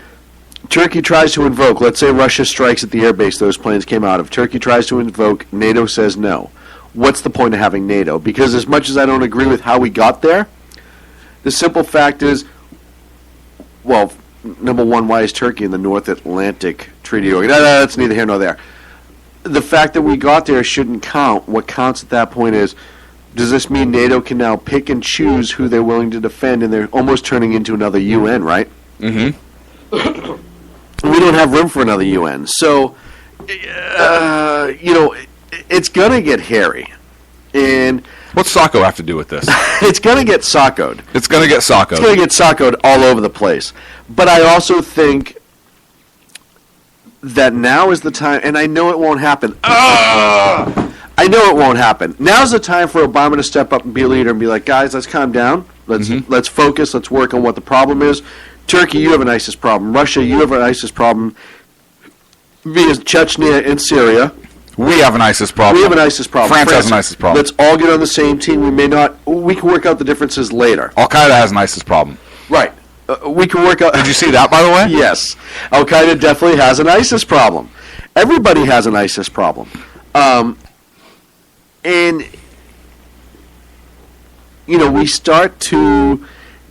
Turkey tries to invoke, let's say Russia strikes at the airbase those planes came out of. Turkey tries to invoke, NATO says no. What's the point of having NATO? Because as much as I don't agree with how we got there, the simple fact is, well, number one, why is Turkey in the North Atlantic Treaty Organization? That's neither here nor there. the fact that we got there shouldn't count. What counts at that point is, does this mean NATO can now pick and choose who they're willing to defend, and they're almost turning into another UN, right? Mm-hmm. We don't have room for another UN. So, it's going to get hairy. And what's Sacco have to do with this? It's going to get Sacco'd. It's going to get Sacco'd. It's going to get Sacco'd all over the place. But I also think that now is the time, and I know it won't happen. I know it won't happen. Now's the time for Obama to step up and be a leader and be like, guys, let's calm down. Let's focus. Let's work on what the problem is. Turkey, you have an ISIS problem. Russia, you have an ISIS problem. Via Chechnya and Syria. We have an ISIS problem. We have an ISIS problem. France has an ISIS problem. Let's all get on the same team. We can work out the differences later. Al-Qaeda has an ISIS problem. Right. We can work out. Did you see that, by the way? Yes. Al-Qaeda definitely has an ISIS problem. Everybody has an ISIS problem. And, we start to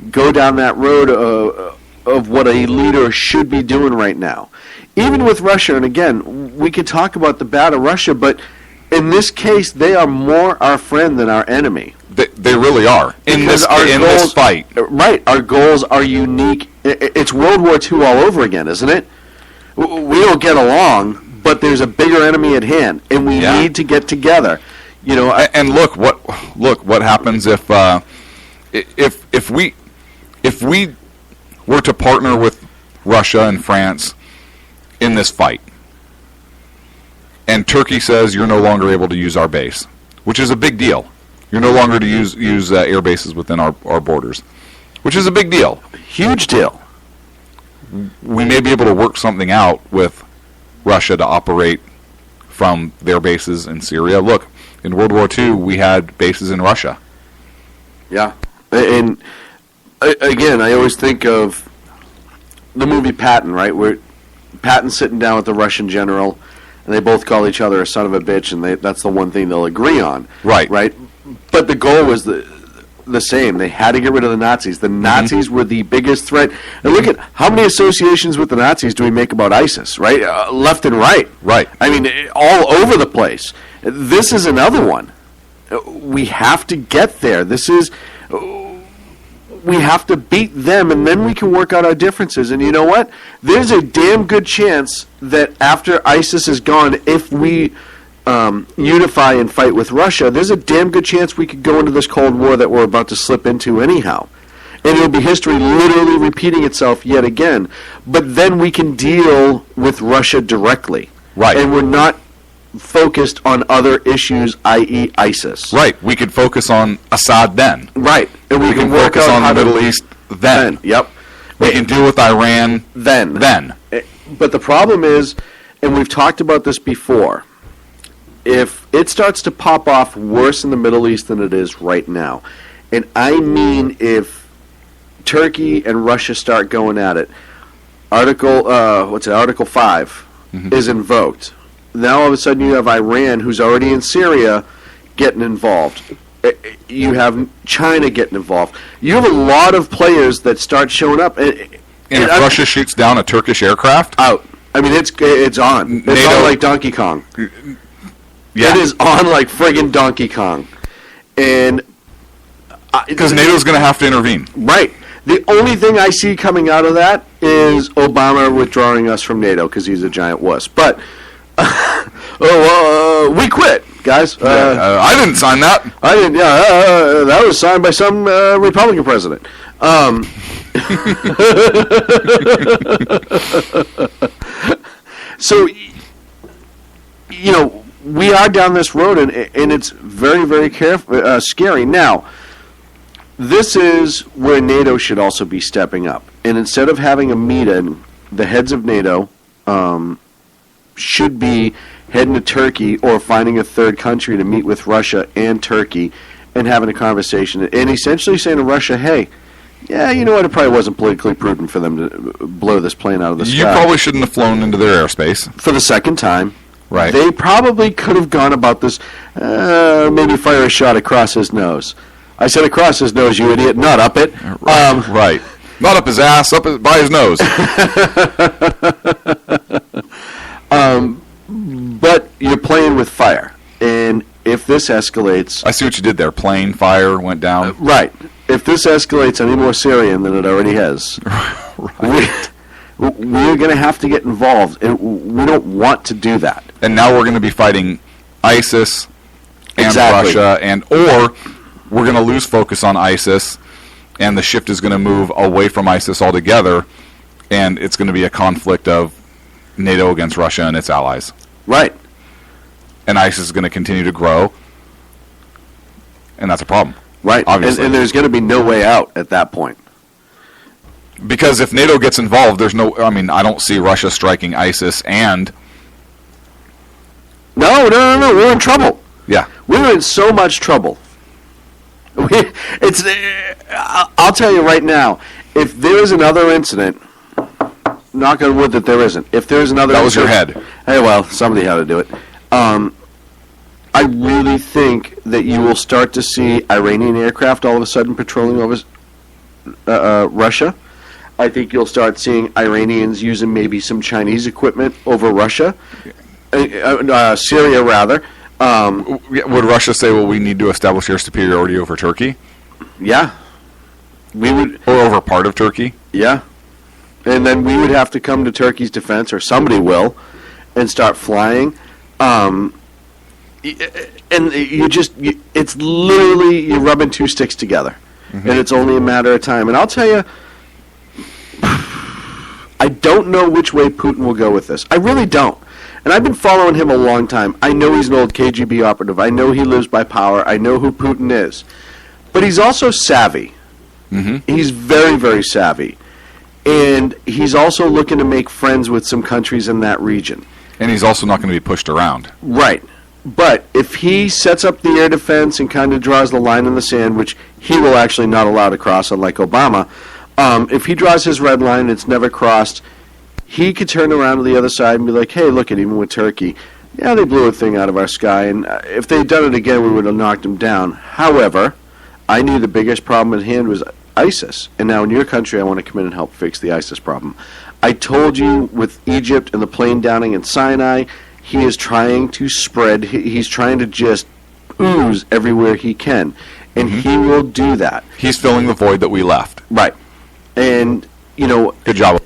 go down that road of what a leader should be doing right now. Even with Russia, and again, we could talk about the bad of Russia, but in this case, they are more our friend than our enemy. They really are. In this fight. Right. Our goals are unique. It's World War II all over again, isn't it? We don't get along, but there's a bigger enemy at hand, and we need to get together. And look what happens if we were to partner with Russia and France in this fight, and Turkey says you're no longer able to use our base, which is a big deal. You're no longer to use air bases within our borders, which is a big deal. Huge deal. We may be able to work something out with Russia to operate from their bases in Syria. Look, in World War II, we had bases in Russia. Yeah. And, again, I always think of the movie Patton, right, where Patton's sitting down with the Russian general, and they both call each other a son of a bitch, and that's the one thing they'll agree on. Right. Right? But the goal was the same. They had to get rid of the Nazis. The Nazis were the biggest threat. And look at how many associations with the Nazis do we make about ISIS, right? Left and right. Right. I mean, all over the place. This is another one. We have to get there. We have to beat them, and then we can work out our differences. And you know what? There's a damn good chance that after ISIS is gone, if we unify and fight with Russia, there's a damn good chance we could go into this Cold War that we're about to slip into anyhow. And it'll be history literally repeating itself yet again. But then we can deal with Russia directly. Right. And we're not focused on other issues, i.e. ISIS. Right. We could focus on Assad then. Right. And we can focus work out on the Middle East then. Yep. We can deal with Iran then. But the problem is, and we've talked about this before, if it starts to pop off worse in the Middle East than it is right now, and I mean if Turkey and Russia start going at it, Article 5 is invoked. Now all of a sudden you have Iran, who's already in Syria, getting involved. You have China getting involved. You have a lot of players that start showing up. And if Russia shoots down a Turkish aircraft? Out. I mean, it's on. It's on like Donkey Kong. Yeah. It is on like friggin' Donkey Kong. And because NATO's going to have to intervene. Right. The only thing I see coming out of that is Obama withdrawing us from NATO because he's a giant wuss. But we quit, guys. I didn't sign that. I didn't. Yeah, that was signed by some Republican president. So, we are down this road, and it's very, very scary. Now, this is where NATO should also be stepping up. And instead of having a meeting, the heads of NATO should be heading to Turkey or finding a third country to meet with Russia and Turkey and having a conversation. And essentially saying to Russia, hey, yeah, you know what, it probably wasn't politically prudent for them to blow this plane out of the sky. You probably shouldn't have flown into their airspace. For the second time. Right. They probably could have gone about this, maybe fire a shot across his nose. I said across his nose, you idiot, not up it. Right. Not up his ass, by his nose. But you're playing with fire. And if this escalates... I see what you did there. Plane, fire, went down. Right. If this escalates any more Syrian than it already has, Right. we're going to have to get involved. And we don't want to do that. And now we're going to be fighting ISIS and Exactly. Russia, or we're going to lose focus on ISIS, and the shift is going to move away from ISIS altogether, and it's going to be a conflict of NATO against Russia and its allies. Right. And ISIS is going to continue to grow, and that's a problem. Right. Obviously. And there's going to be no way out at that point. Because if NATO gets involved, there's no... I mean, I don't see Russia striking ISIS and... No, we're in trouble. Yeah. We're in so much trouble. I'll tell you right now, if there is another incident, knock on wood that there isn't. If there's another That was your incident, head. Hey, well, somebody had to do it. I really think that you will start to see Iranian aircraft all of a sudden patrolling over Russia. I think you'll start seeing Iranians using maybe some Chinese equipment over Russia. Syria, rather. Would Russia say, well, we need to establish air superiority over Turkey? Yeah. We would, or over part of Turkey? Yeah. And then we would have to come to Turkey's defense, or somebody will, and start flying. And it's literally, you're rubbing two sticks together. Mm-hmm. And it's only a matter of time. And I'll tell you, I don't know which way Putin will go with this. I really don't. And I've been following him a long time. I know he's an old KGB operative. I know he lives by power. I know who Putin is. But he's also savvy. Mm-hmm. He's very, very savvy. And he's also looking to make friends with some countries in that region. And he's also not going to be pushed around. Right. But if he sets up the air defense and kind of draws the line in the sand, which he will actually not allow to cross, unlike Obama, if he draws his red line and it's never crossed, he could turn around to the other side and be like, hey, look at even with Turkey. Yeah, they blew a thing out of our sky, and if they'd done it again, we would have knocked them down. However, I knew the biggest problem at hand was ISIS. And now in your country, I want to come in and help fix the ISIS problem. I told you with Egypt and the plane downing in Sinai, he is trying to spread, he's trying to just ooze everywhere he can. And he will do that. He's filling the void that we left. Right. And, you know... Good job.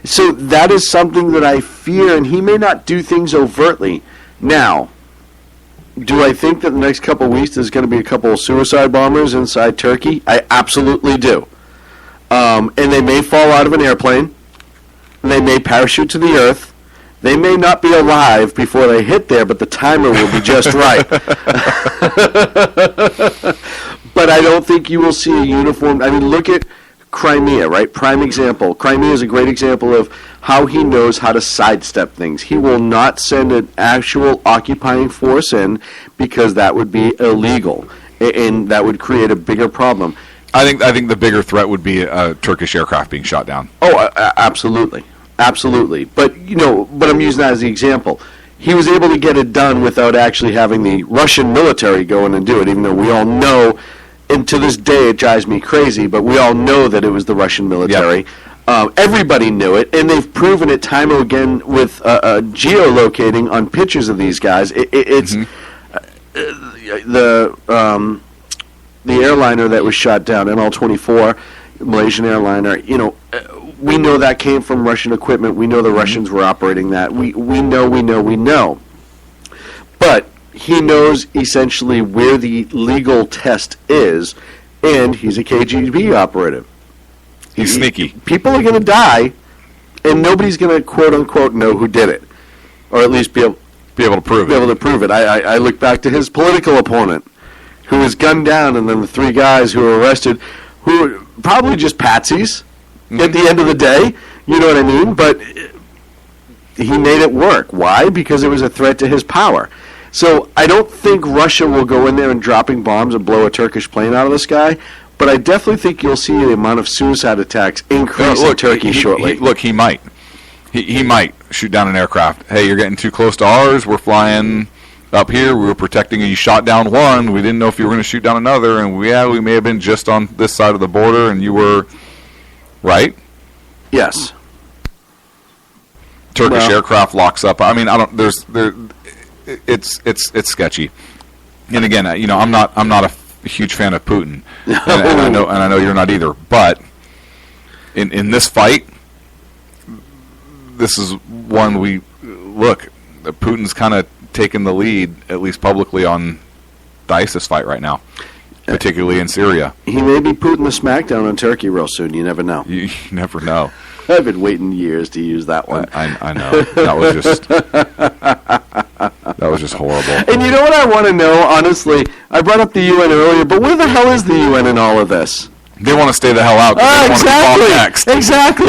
So that is something that I fear, and he may not do things overtly. Now, do I think that the next couple of weeks there's going to be a couple of suicide bombers inside Turkey? I absolutely do. And they may fall out of an airplane. They may parachute to the earth. They may not be alive before they hit there, but the timer will be just right. But I don't think you will see a uniform... I mean, look at Crimea, right? Prime example. Crimea is a great example of how he knows how to sidestep things. He will not send an actual occupying force in because that would be illegal, and that would create a bigger problem. I think the bigger threat would be a Turkish aircraft being shot down. Oh, absolutely. Absolutely. But, you know, but I'm using that as the example. He was able to get it done without actually having the Russian military go in and do it, even though we all know, and to this day it drives me crazy, but we all know that it was the Russian military. Yep. Everybody knew it, and they've proven it time and again with geolocating on pictures of these guys. It's the airliner that was shot down, ML-24, Malaysian airliner, you know, we know that came from Russian equipment. We know the Russians were operating that. We know. But he knows essentially where the legal test is, and he's a KGB operative. He's sneaky. People are going to die, and nobody's going to quote-unquote know who did it, or at least be able to prove it. I look back to his political opponent, who was gunned down, and then the three guys who were arrested, who were probably just patsies at the end of the day, you know what I mean? But he made it work. Why? Because it was a threat to his power. So I don't think Russia will go in there and dropping bombs and blow a Turkish plane out of the sky, but I definitely think you'll see the amount of suicide attacks increase in Turkey shortly. He might. He might shoot down an aircraft. Hey, you're getting too close to ours. We're flying up here. We were protecting you. You shot down one. We didn't know if you were going to shoot down another. And we may have been just on this side of the border, and you were right. Yes. Turkish aircraft locks up. I mean, it's sketchy. And again, I'm not a huge fan of Putin, and I know you're not either. But in this fight, this is one we look. Putin's kind of taken the lead, at least publicly, on the ISIS fight right now, particularly in Syria. He may be putting the smackdown on Turkey real soon. You never know. You never know. I've been waiting years to use that one. I know. That was just horrible. And you know what I want to know, honestly? I brought up the UN earlier, but where the hell is the UN in all of this? They want to stay the hell out. Exactly.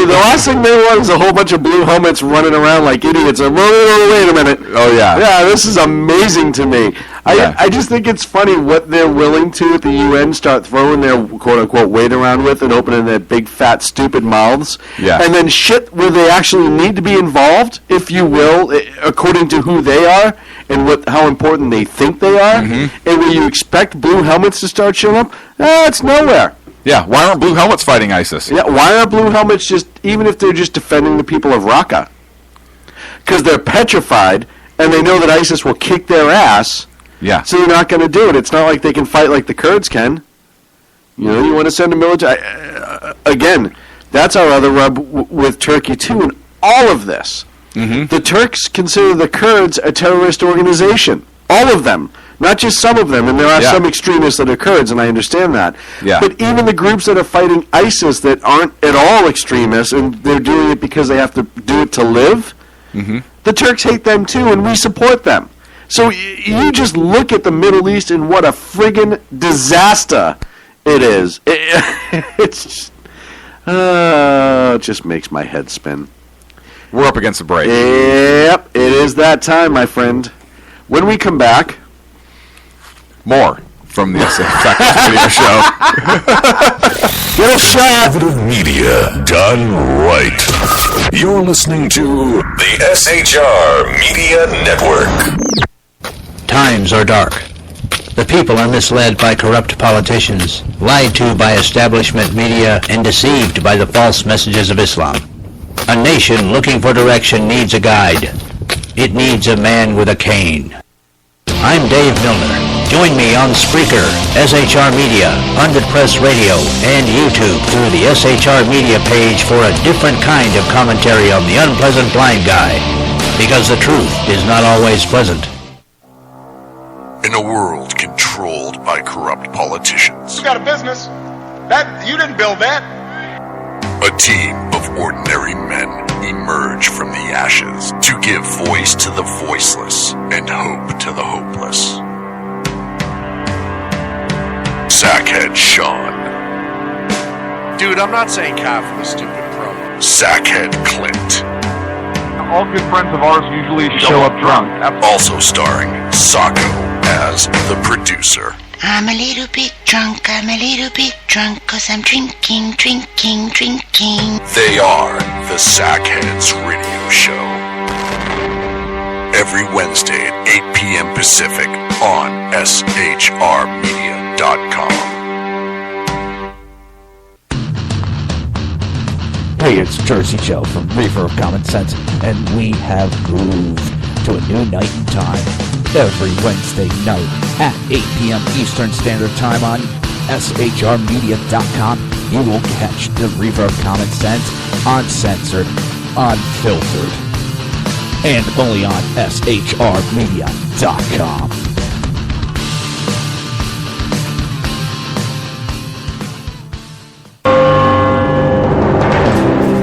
The last thing they want is a whole bunch of blue helmets running around like idiots. Wait a minute. Oh, yeah. Yeah, this is amazing to me. I just think it's funny what they're willing to at the UN start throwing their quote-unquote weight around with and opening their big, fat, stupid mouths. Yeah. And then shit where they actually need to be involved, if you will, according to who they are and how important they think they are. Mm-hmm. And where you expect blue helmets to start showing up, it's nowhere. Yeah, why aren't blue helmets fighting ISIS? Yeah, why aren't blue helmets even if they're just defending the people of Raqqa? Because they're petrified, and they know that ISIS will kick their ass, yeah. So they're not going to do it. It's not like they can fight like the Kurds can. You want to send a military... again, that's our other rub with Turkey, too, in all of this. Mm-hmm. The Turks consider the Kurds a terrorist organization. All of them. Not just some of them, and there are some extremists that are Kurds, and I understand that. Yeah. But even the groups that are fighting ISIS that aren't at all extremists, and they're doing it because they have to do it to live, the Turks hate them too, and we support them. So you just look at the Middle East and what a friggin' disaster it is. It just makes my head spin. We're up against the break. Yep, it is that time, my friend. When we come back... More from the Sackers Radio Show. Get a shot! Conservative media done right. You're listening to the SHR Media Network. Times are dark. The people are misled by corrupt politicians, lied to by establishment media, and deceived by the false messages of Islam. A nation looking for direction needs a guide. It needs a man with a cane. I'm Dave Milner. Join me on Spreaker, SHR Media, 100 Press Radio, and YouTube through the SHR Media page for a different kind of commentary on the unpleasant blind guy. Because the truth is not always pleasant. In a world controlled by corrupt politicians. You got a business. You didn't build that. A team of ordinary men emerge from the ashes to give voice to the voiceless and hope to the hopeless. Sackhead Sean. Dude, I'm not saying cough for the stupid pro. Sackhead Clint. All good friends of ours usually show up drunk. Also starring Sacco as the producer. I'm a little bit drunk, 'cause I'm drinking. They are the Sackheads Radio Show. Every Wednesday at 8 p.m. Pacific on shrmedia.com. Hey, it's Jersey Joe from Reefer of Common Sense, and we have moved to a new night and time. Every Wednesday night at 8 p.m. Eastern Standard Time on shrmedia.com, you will catch the Reefer of Common Sense uncensored, unfiltered, and only on shrmedia.com.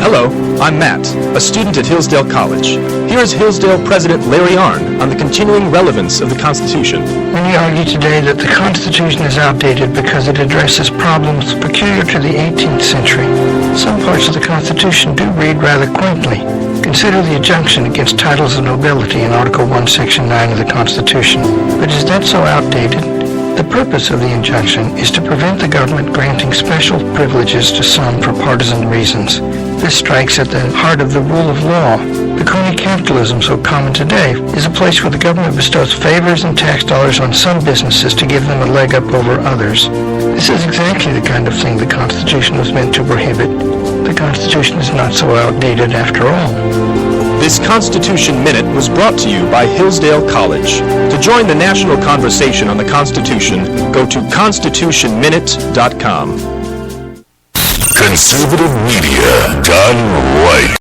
Hello, I'm Matt, a student at Hillsdale College. Here's Hillsdale President Larry Arnn on the continuing relevance of the Constitution. Many argue today that the Constitution is outdated because it addresses problems peculiar to the 18th century. Some parts of the Constitution do read rather quaintly. Consider the injunction against titles of nobility in Article 1, Section 9 of the Constitution. But is that so outdated? The purpose of the injunction is to prevent the government granting special privileges to some for partisan reasons. This strikes at the heart of the rule of law. The crony capitalism so common today is a place where the government bestows favors and tax dollars on some businesses to give them a leg up over others. This is exactly the kind of thing the Constitution was meant to prohibit. The Constitution is not so outdated after all. This Constitution Minute was brought to you by Hillsdale College. To join the national conversation on the Constitution, go to constitutionminute.com. Conservative media done right.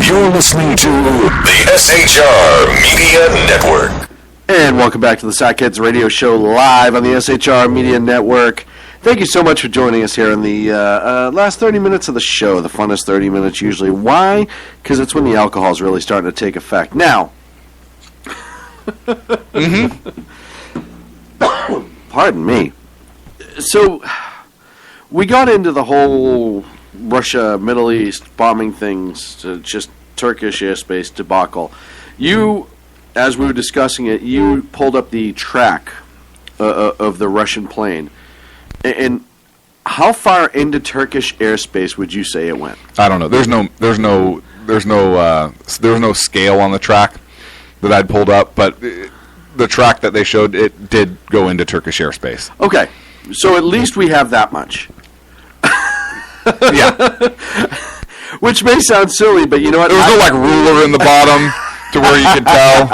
You're listening to the SHR Media Network. And welcome back to the Sack Kids Radio Show live on the SHR Media Network. Thank you so much for joining us here in the last 30 minutes of the show, the funnest 30 minutes usually. Why? Because it's when the alcohol is really starting to take effect. Now, pardon me. So, we got into the whole Russia, Middle East bombing things to just Turkish airspace debacle. You, as we were discussing it, you pulled up the track of the Russian plane. And how far into Turkish airspace would you say it went? I don't know. There's no scale on the track that I'd pulled up, but the track that they showed, it did go into Turkish airspace. Okay, so at least we have that much. Yeah. Which may sound silly, but you know what? There was no ruler in the bottom to where you could tell.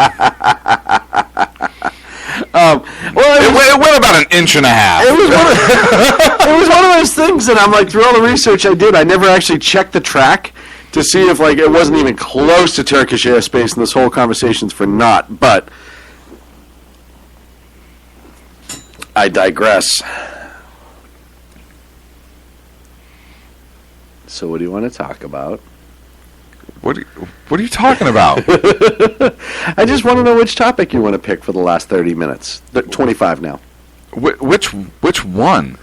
It went about an inch and a half. It was one of those things that I'm like, through all the research I did, I never actually checked the track to see if it wasn't even close to Turkish airspace, and this whole conversation's for naught. But I digress. So what do you want to talk about? What are you talking about? I just want to know which topic you want to pick for the last 30 minutes. 25 now. Which one?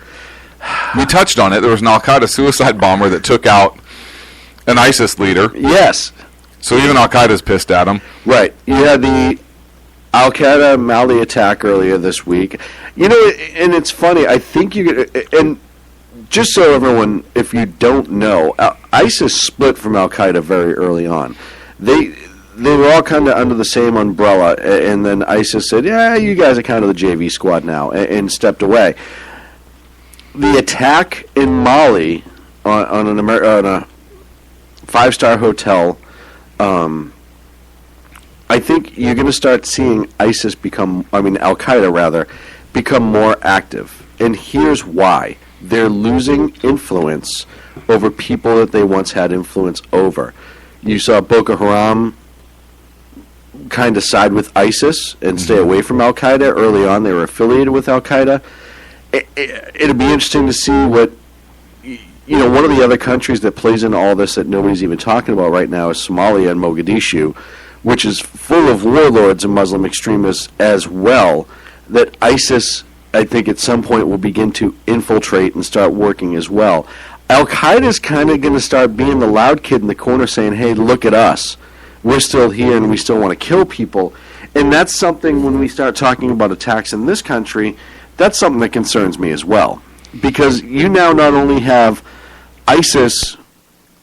We touched on it. There was an Al-Qaeda suicide bomber that took out an ISIS leader. Yes. So even Al-Qaeda's pissed at him. Right. You had the Al-Qaeda Mali attack earlier this week. You know, and it's funny. I think and just so everyone, if you don't know, ISIS split from Al-Qaeda very early on. They were all kind of under the same umbrella, and then ISIS said, yeah, you guys are kind of the JV squad now, and stepped away. The attack in Mali on a five-star hotel, I think you're going to start seeing Al-Qaeda rather, become more active. And here's why. They're losing influence over people that they once had influence over. You saw Boko Haram kind of side with ISIS and stay away from Al-Qaeda. Early on, they were affiliated with Al-Qaeda. It'll be interesting to see what, one of the other countries that plays into all this that nobody's even talking about right now is Somalia and Mogadishu, which is full of warlords and Muslim extremists as well, that ISIS, I think at some point, will begin to infiltrate and start working as well. Al-Qaeda is kind of going to start being the loud kid in the corner saying, hey, look at us. We're still here and we still want to kill people. And that's something, when we start talking about attacks in this country, that's something that concerns me as well. Because you now not only have ISIS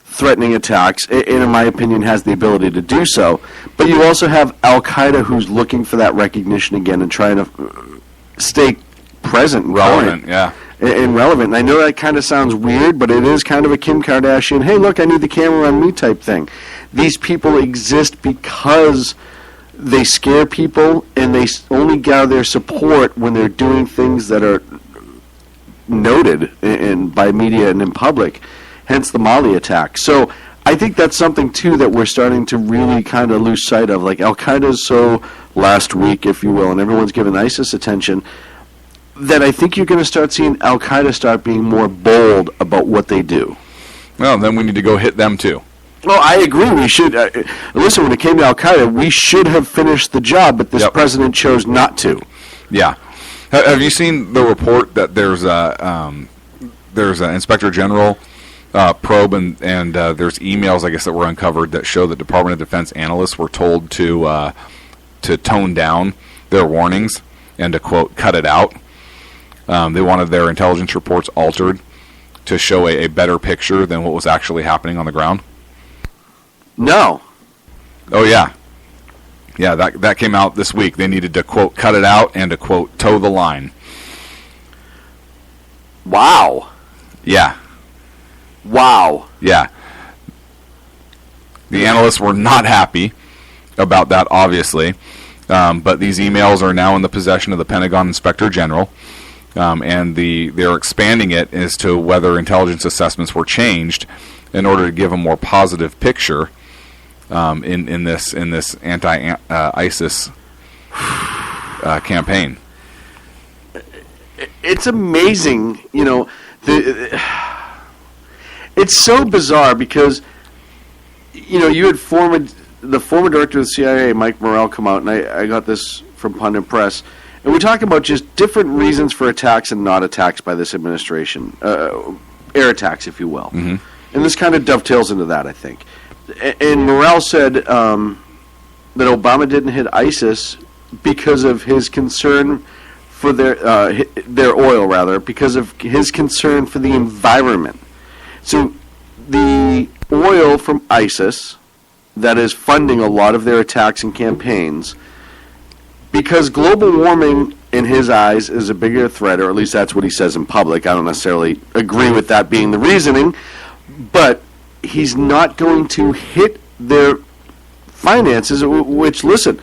threatening attacks, and in my opinion has the ability to do so, but you also have Al-Qaeda who's looking for that recognition again and trying to stay present and relevant, current, yeah. And relevant. And I know that kind of sounds weird, but it is kind of a Kim Kardashian, hey, look, I need the camera on me type thing. These people exist because they scare people, and they only gather their support when they're doing things that are noted by media and in public, hence the Mali attack. So I think that's something, too, that we're starting to really kind of lose sight of. Like Al-Qaeda is so last week, if you will, and everyone's giving ISIS attention, that I think you're going to start seeing Al-Qaeda start being more bold about what they do. Well, then we need to go hit them, too. Well, I agree. We should. Listen, when it came to Al-Qaeda, we should have finished the job, but this president chose not to. Yeah. Have you seen the report that there's an Inspector General probe, and there's emails, I guess, that were uncovered that show that Department of Defense analysts were told to tone down their warnings and to, quote, cut it out. They wanted their intelligence reports altered to show a better picture than what was actually happening on the ground. No. Oh, yeah. Yeah, that came out this week. They needed to, quote, cut it out and to, quote, toe the line. Wow. Yeah. Wow. Yeah. The analysts were not happy about that, obviously. But these emails are now in the possession of the Pentagon Inspector General, and they're expanding it as to whether intelligence assessments were changed in order to give a more positive picture in this anti-ISIS campaign. It's amazing, it's so bizarre because, you had the former director of the CIA, Mike Morrell, come out, and I got this from Pundit Press, and we talk about just different reasons for attacks and not attacks by this administration, air attacks, if you will. Mm-hmm. And this kind of dovetails into that, I think. And Morrell said that Obama didn't hit ISIS because of his concern for their oil, rather, because of his concern for the environment. So the oil from ISIS that is funding a lot of their attacks and campaigns, because global warming, in his eyes, is a bigger threat, or at least that's what he says in public. I don't necessarily agree with that being the reasoning, but he's not going to hit their finances, which, listen,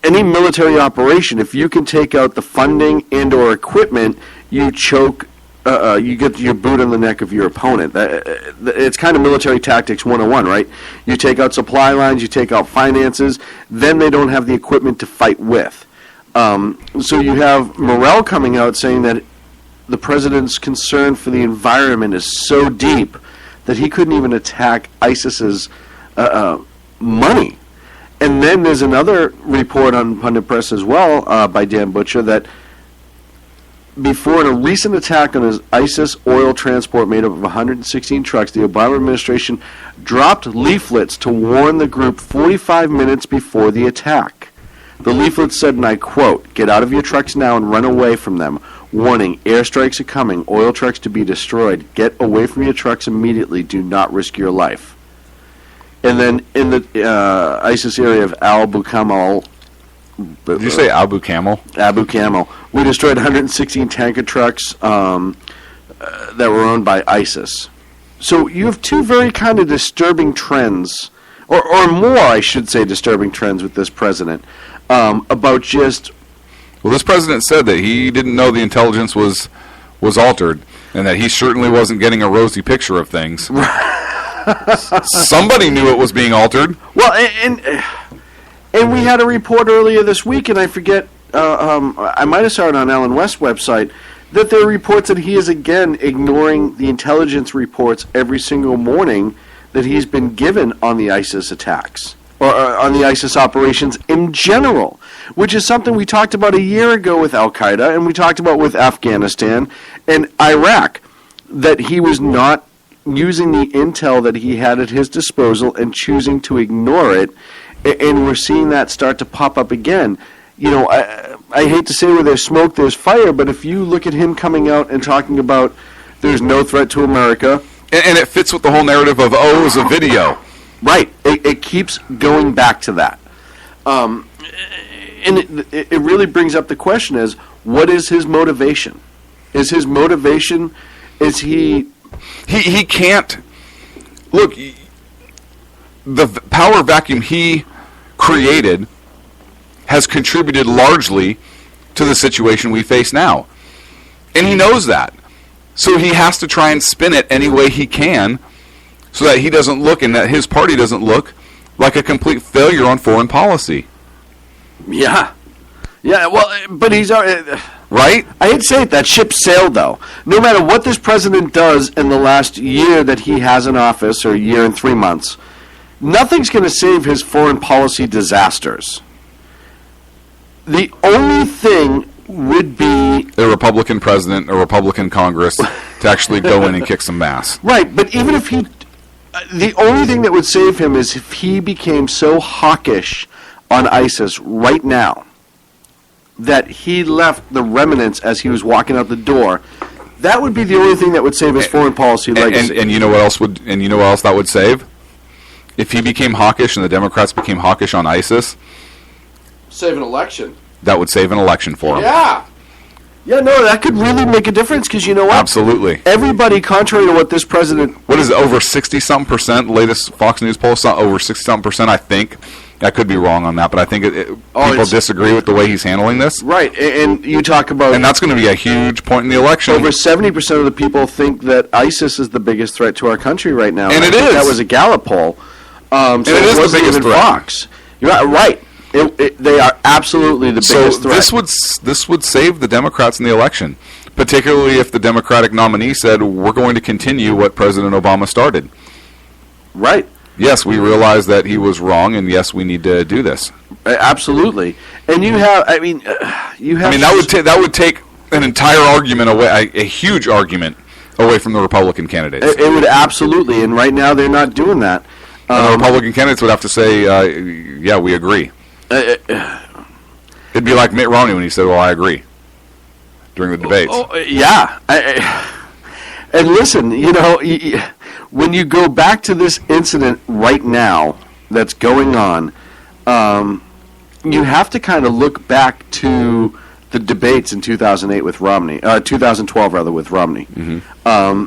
any military operation, if you can take out the funding and or equipment, you choke, you get your boot on the neck of your opponent. It's kind of military tactics 101, right? You take out supply lines, you take out finances, then they don't have the equipment to fight with. So you have Morrell coming out saying that the president's concern for the environment is so deep that he couldn't even attack ISIS's money. And then there's another report on Pundit Press as well by Dan Butcher that before a recent attack on his ISIS oil transport made up of 116 trucks, the Obama administration dropped leaflets to warn the group 45 minutes before the attack. The leaflets said, and I quote, "Get out of your trucks now and run away from them. Warning, airstrikes are coming, oil trucks to be destroyed. Get away from your trucks immediately. Do not risk your life." And then in the ISIS area of Abu Kamal. Did you say Abu Camel? Abu Camel. We destroyed 116 tanker trucks that were owned by ISIS. So you have two very kind of disturbing trends, or more, I should say, disturbing trends with this president about just... Well, this president said that he didn't know the intelligence was altered, and that he certainly wasn't getting a rosy picture of things. Somebody knew it was being altered. Well, and we had a report earlier this week, and I forget, I might have saw it on Alan West's website, that there are reports that he is again ignoring the intelligence reports every single morning that he's been given on the ISIS attacks, or on the ISIS operations in general, which is something we talked about a year ago with Al-Qaeda, and we talked about with Afghanistan and Iraq, that he was not using the intel that he had at his disposal and choosing to ignore it. And we're seeing that start to pop up again. I hate to say where there's smoke, there's fire, but if you look at him coming out and talking about there's no threat to America. And it fits with the whole narrative of, it was a video. Right. It keeps going back to that. And it really brings up the question is, what is his motivation? Is his motivation, is he... He can't... Look... The power vacuum he created has contributed largely to the situation we face now. And he knows that. So he has to try and spin it any way he can so that he doesn't look and that his party doesn't look like a complete failure on foreign policy. Yeah. Yeah, well, but he's... right? I hate to say it, that ship sailed, though. No matter what this president does in the last year that he has in office, or a year and 3 months... nothing's going to save his foreign policy disasters. The only thing would be... a Republican president, a Republican Congress, to actually go in and kick some ass. Right, but even if he... the only thing that would save him is if he became so hawkish on ISIS right now that he left the remnants as he was walking out the door. That would be the only thing that would save his foreign policy legacy. And you know what else would? And you know what else that would save? If he became hawkish and the Democrats became hawkish on ISIS, save an election. That would save an election for him. Yeah. Yeah, no, that could really make a difference because you know what? Absolutely. Everybody, contrary to what this president... What is it, over 60-something%? The latest Fox News poll, over 60-something%, I think. I could be wrong on that, but I think people disagree with the way he's handling this. Right, and you talk about... And that's going to be a huge point in the election. Over 70% of the people think that ISIS is the biggest threat to our country right now. And it is. That was a Gallup poll. And it is the biggest threat. Fox. You're right. They are absolutely the biggest threat. So this would save the Democrats in the election, particularly if the Democratic nominee said, we're going to continue what President Obama started. Right. Yes, we realize that he was wrong, and yes, we need to do this. Absolutely. And you have, that would take an entire argument away, a huge argument away from the Republican candidates. It would absolutely, and right now they're not doing that. The Republican candidates would have to say, yeah, we agree. It'd be like Mitt Romney when he said, well, I agree, during the debates. Yeah. And listen, when you go back to this incident right now that's going on, you have to kind of look back to the debates in 2008 with Romney, 2012 rather, with Romney. Mm-hmm.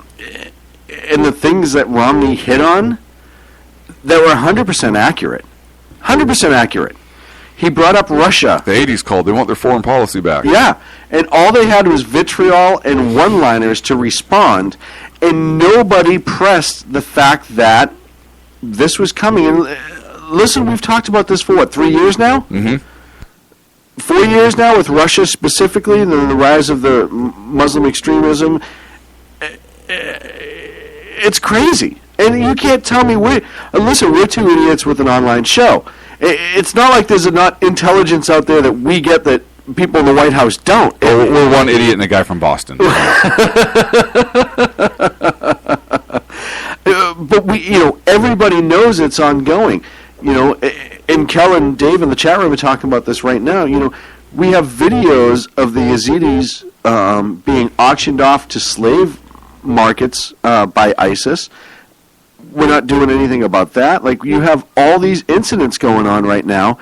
And the things that Romney hit on that were 100% accurate. 100% accurate. He brought up Russia. The 80s called. They want their foreign policy back. Yeah. And all they had was vitriol and one-liners to respond, and nobody pressed the fact that this was coming. And listen, we've talked about this for, 3 years now? Mm-hmm. 4 years now with Russia specifically, and the rise of the Muslim extremism. It's crazy. And you can't tell me, listen, we're two idiots with an online show. It's not like there's not intelligence out there that we get that people in the White House don't. We're one idiot and a guy from Boston. But everybody knows it's ongoing. And Kel and Dave in the chat room are talking about this right now. We have videos of the Yazidis being auctioned off to slave markets by ISIS. We're not doing anything about that. Like, you have all these incidents going on right now.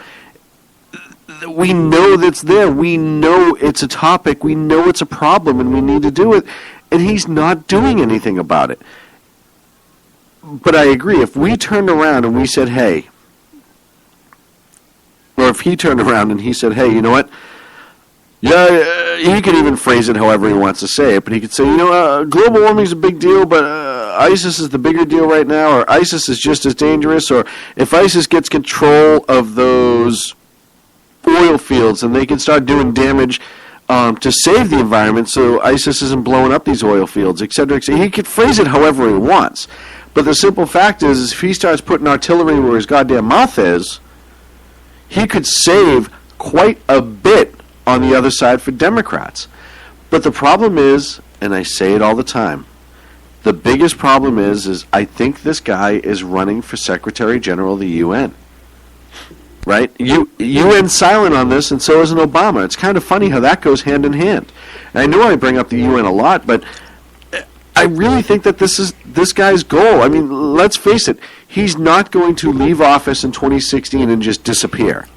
We know that's there. We know it's a topic. We know it's a problem, and we need to do it. And he's not doing anything about it. But I agree. If we turned around and we said, hey, or if he turned around and he said, hey, you know what? Yeah, he could even phrase it however he wants to say it, but he could say, global warming is a big deal, but ISIS is the bigger deal right now, or ISIS is just as dangerous, or if ISIS gets control of those oil fields, and they can start doing damage to save the environment so ISIS isn't blowing up these oil fields, et cetera, et cetera. He could phrase it however he wants. But the simple fact is if he starts putting artillery where his goddamn mouth is, he could save quite a bit on the other side for Democrats. But the problem is, and I say it all the time, the biggest problem is I think this guy is running for Secretary General of the UN. Right? UN's silent on this, and so is Obama. It's kind of funny how that goes hand in hand. And I know I bring up the UN a lot, but I really think that this is this guy's goal. I mean, let's face it, he's not going to leave office in 2016 and just disappear.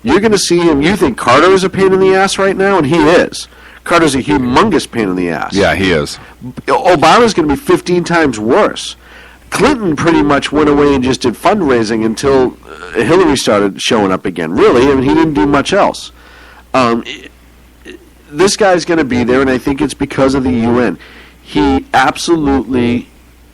You're going to see him. You think Carter is a pain in the ass right now, and he is. Carter's a humongous pain in the ass. Yeah, he is. Obama's going to be 15 times worse. Clinton pretty much went away and just did fundraising until Hillary started showing up again. Really, I mean, he didn't do much else. This guy's going to be there, and I think it's because of the UN. He absolutely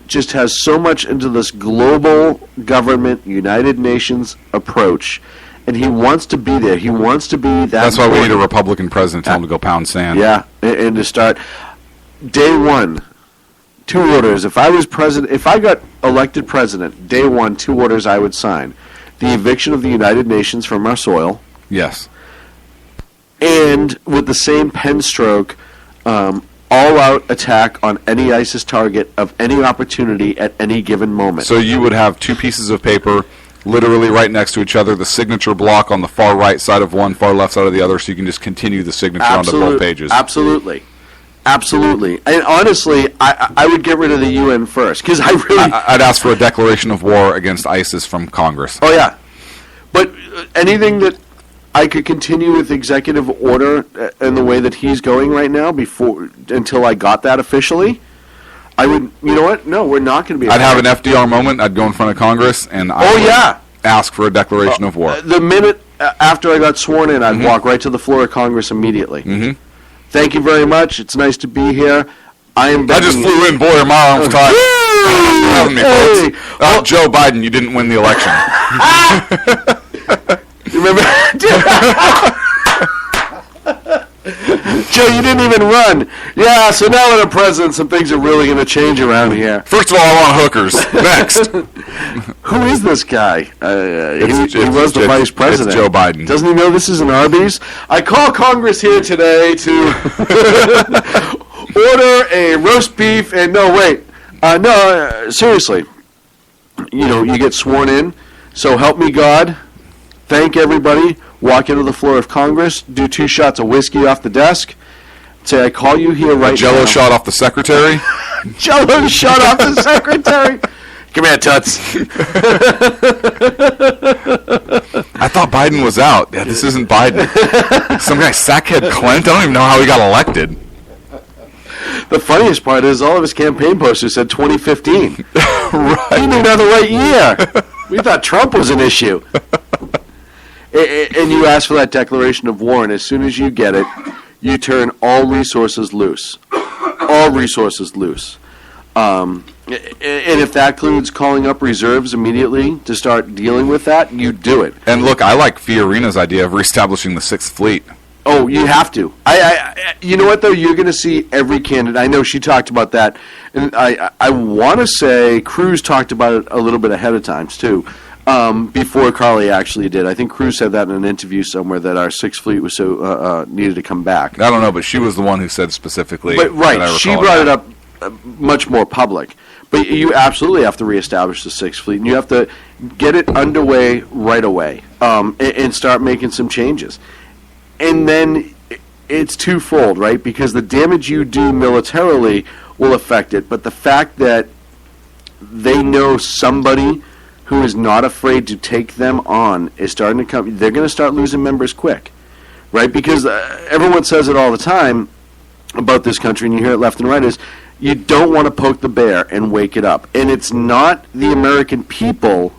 just has so much into this global government, United Nations approach, and he wants to be there. He wants to be that. That's why we need a Republican president. Tell him to go pound sand. Yeah, and to start day one, 2 orders. If I was president, if I got elected president, day one, 2 orders I would sign: the eviction of the United Nations from our soil. Yes. And with the same pen stroke, all-out attack on any ISIS target of any opportunity at any given moment. So you would have 2 pieces of paper literally right next to each other, the signature block on the far right side of one, far left side of the other, so you can just continue the signature onto both pages. Absolutely. Absolutely. And honestly, I would get rid of the UN first, because I really... I'd ask for a declaration of war against ISIS from Congress. Oh, yeah. But anything that I could continue with executive order in the way that he's going right now until I got that officially. I would, you know what? No, we're not going to be. I'd have an FDR moment. I'd go in front of Congress and ask for a declaration of war. The minute after I got sworn in, I'd walk right to the floor of Congress immediately. Mm-hmm. Thank you very much. It's nice to be here. I just flew in. Boy, my arms tired. Hey. Joe Biden, you didn't win the election. You remember? Joe, you didn't even run. Yeah, so now that I'm president, some things are really going to change around here. First of all, I want hookers. Next. Who is this guy? He was the vice president. It's Joe Biden. Doesn't he know this is an Arby's? I call Congress here today to order a roast beef and seriously. You get sworn in, so help me God. Thank everybody. Walk into the floor of Congress, do 2 shots of whiskey off the desk, say, I call you here right now. Jello shot off the secretary? Jello shot off the secretary? Come here, Toots. I thought Biden was out. Yeah, this isn't Biden. Some guy, Sackhead Clint, I don't even know how he got elected. The funniest part is all of his campaign posters said 2015. Right. He didn't have the right year. We thought Trump was an issue. And you ask for that declaration of war, and as soon as you get it, you turn all resources loose. All resources loose. And if that includes calling up reserves immediately to start dealing with that, you do it. And look, I like Fiorina's idea of reestablishing the 6th Fleet. Oh, you have to. You know what, though? You're going to see every candidate. I know she talked about that. And I want to say Cruz talked about it a little bit ahead of times, too. Before Carly actually did. I think Cruz said that in an interview somewhere that our 6th Fleet was so needed to come back. I don't know, but she was the one who said specifically. But, right, she brought it up much more public. But you absolutely have to reestablish the 6th Fleet, and you have to get it underway right away and start making some changes. And then it's twofold, right? Because the damage you do militarily will affect it, but the fact that they know somebody who is not afraid to take them on is starting to come. They're going to start losing members quick, right? Because everyone says it all the time about this country, and you hear it left and right, is you don't want to poke the bear and wake it up. And it's not the American people,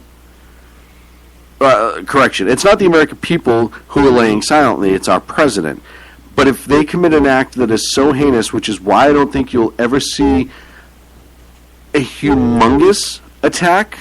it's not the American people who are laying silently, it's our president. But if they commit an act that is so heinous, which is why I don't think you'll ever see a humongous attack,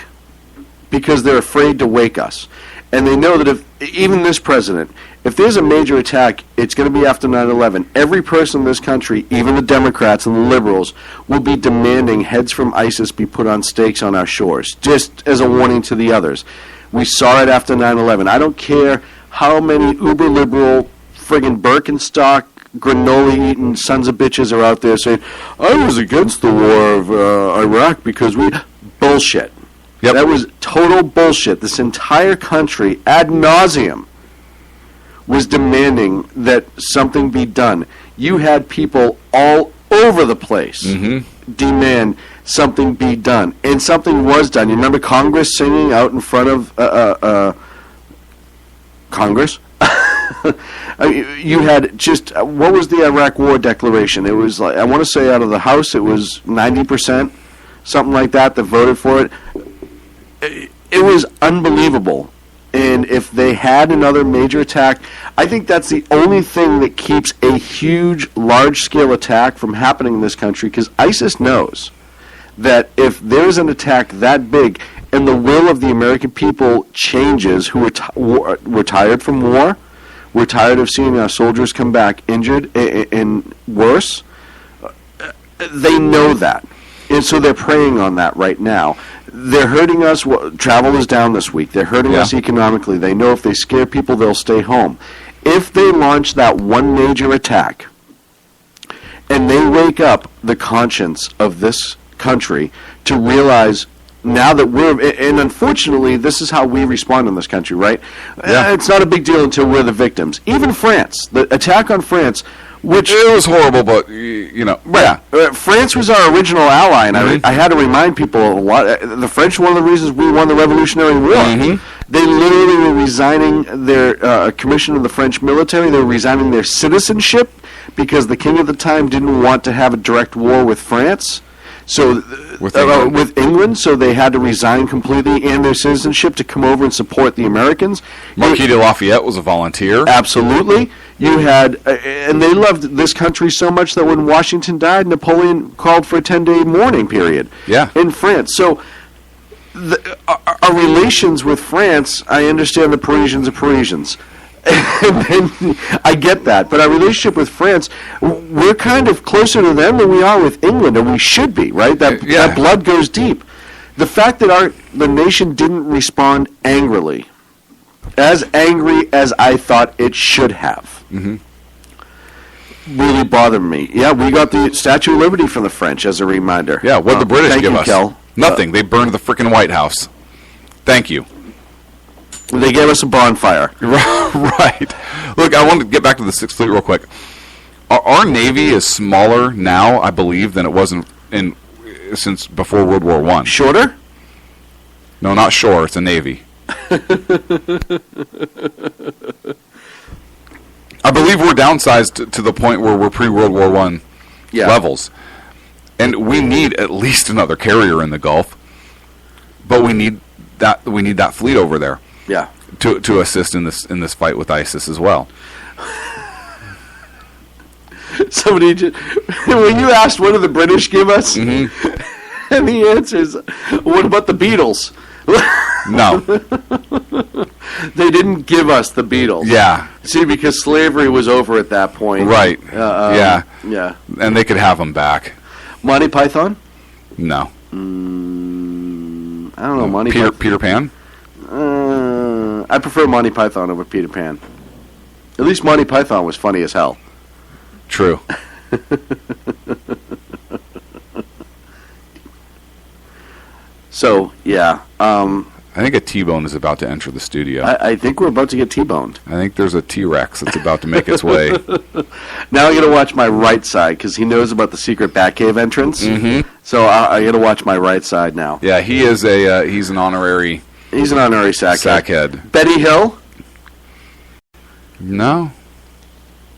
because they're afraid to wake us. And they know that if even this president, if there's a major attack, it's going to be after 9/11. Every person in this country, even the Democrats and the liberals, will be demanding heads from ISIS be put on stakes on our shores, just as a warning to the others. We saw it after 9/11. I don't care how many uber-liberal friggin' Birkenstock, granola-eating sons of bitches are out there saying, I was against the war of Iraq because we... Bullshit. Yep. That was total bullshit. This entire country, ad nauseum, was demanding that something be done. You had people all over the place demand something be done. And something was done. You remember Congress singing out in front of Congress? You had just, what was the Iraq War Declaration? It was, like, I want to say out of the House, it was 90%, something like that voted for it. It was unbelievable. And if they had another major attack, I think that's the only thing that keeps a huge, large-scale attack from happening in this country, because ISIS knows that if there's an attack that big and the will of the American people changes, who we're tired from war, we're tired of seeing our soldiers come back injured and worse, they know that. And so they're preying on that right now. They're hurting us. Travel is down this week. They're hurting us economically. They know if they scare people, they'll stay home. If they launch that one major attack and they wake up the conscience of this country to realize now that and unfortunately, this is how we respond in this country, right? Yeah. It's not a big deal until we're the victims. Even France, the attack on France, which it was horrible, but you know, right. France was our original ally, and I had to remind people a lot. The French, one of the reasons we won the Revolutionary War, They literally were resigning their commission of the French military. They were resigning their citizenship because the king at the time didn't want to have a direct war with France. So with England, so they had to resign completely and their citizenship to come over and support the Americans. Marquis de Lafayette was a volunteer. Absolutely. You had, and they loved this country so much that when Washington died, Napoleon called for a 10-day mourning period. Yeah. In France. So our relations with France, I understand the Parisians are Parisians. And I get that, but our relationship with France, we're kind of closer to them than we are with England, and we should be, right? That blood goes deep. The fact that the nation didn't respond angrily, as angry as I thought it should have, really bothered me. Yeah, we got the Statue of Liberty from the French as a reminder. Yeah, what did the British give us? Kel. Nothing. They burned the frickin' White House. Thank you. They gave us a bonfire. Right. Look, I want to get back to the Sixth Fleet real quick. Our Navy is smaller now, I believe, than it was since before World War I. Shorter? No, not shore. It's a Navy. I believe we're downsized to the point where we're pre-World War I levels. And we need at least another carrier in the Gulf. But we need that fleet over there. Yeah. To assist in this fight with ISIS as well. Somebody when you asked what did the British give us, and the answer is, what about the Beatles? No. They didn't give us the Beatles. Yeah. See, because slavery was over at that point. Right. Yeah. And they could have them back. Monty Python? No. I don't know. Monty Peter Pan? I prefer Monty Python over Peter Pan. At least Monty Python was funny as hell. True. So, yeah. I think a T-bone is about to enter the studio. I think we're about to get T-boned. I think there's a T-Rex that's about to make its way. Now I got to watch my right side because he knows about the secret Batcave entrance. So I got to watch my right side now. Yeah, he is he's an honorary. He's an honorary sackhead. Betty Hill? No.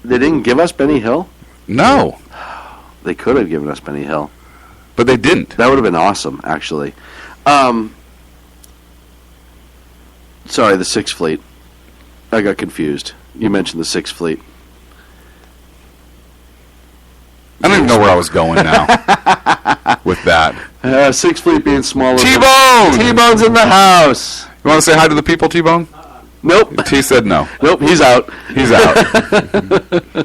They didn't give us Benny Hill? No. They could have given us Benny Hill. But they didn't. That would have been awesome, actually. Sorry, the Sixth Fleet. I got confused. You mentioned the Sixth Fleet. I don't even know where I was going now with that. Sixth Fleet being smaller. T-Bone! T-Bone's in the house. You want to say hi to the people, T-Bone? Nope. He said no. Nope, he's out. He's out.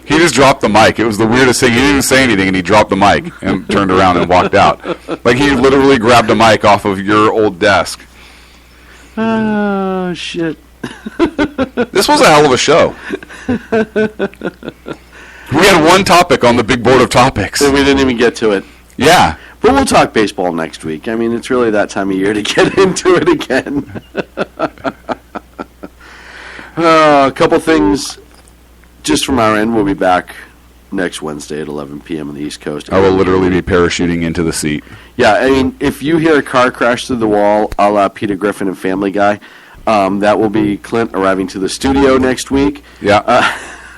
He just dropped the mic. It was the weirdest thing. He didn't even say anything, and he dropped the mic and turned around and walked out. Like he literally grabbed a mic off of your old desk. Oh, shit. This was a hell of a show. We had one topic on the big board of topics. And we didn't even get to it. Yeah. But we'll talk baseball next week. I mean, it's really that time of year to get into it again. A couple things just from our end. We'll be back next Wednesday at 11 p.m. on the East Coast. I will literally be parachuting into the seat. Yeah, I mean, if you hear a car crash through the wall, a la Peter Griffin and Family Guy, that will be Clint arriving to the studio next week. Yeah.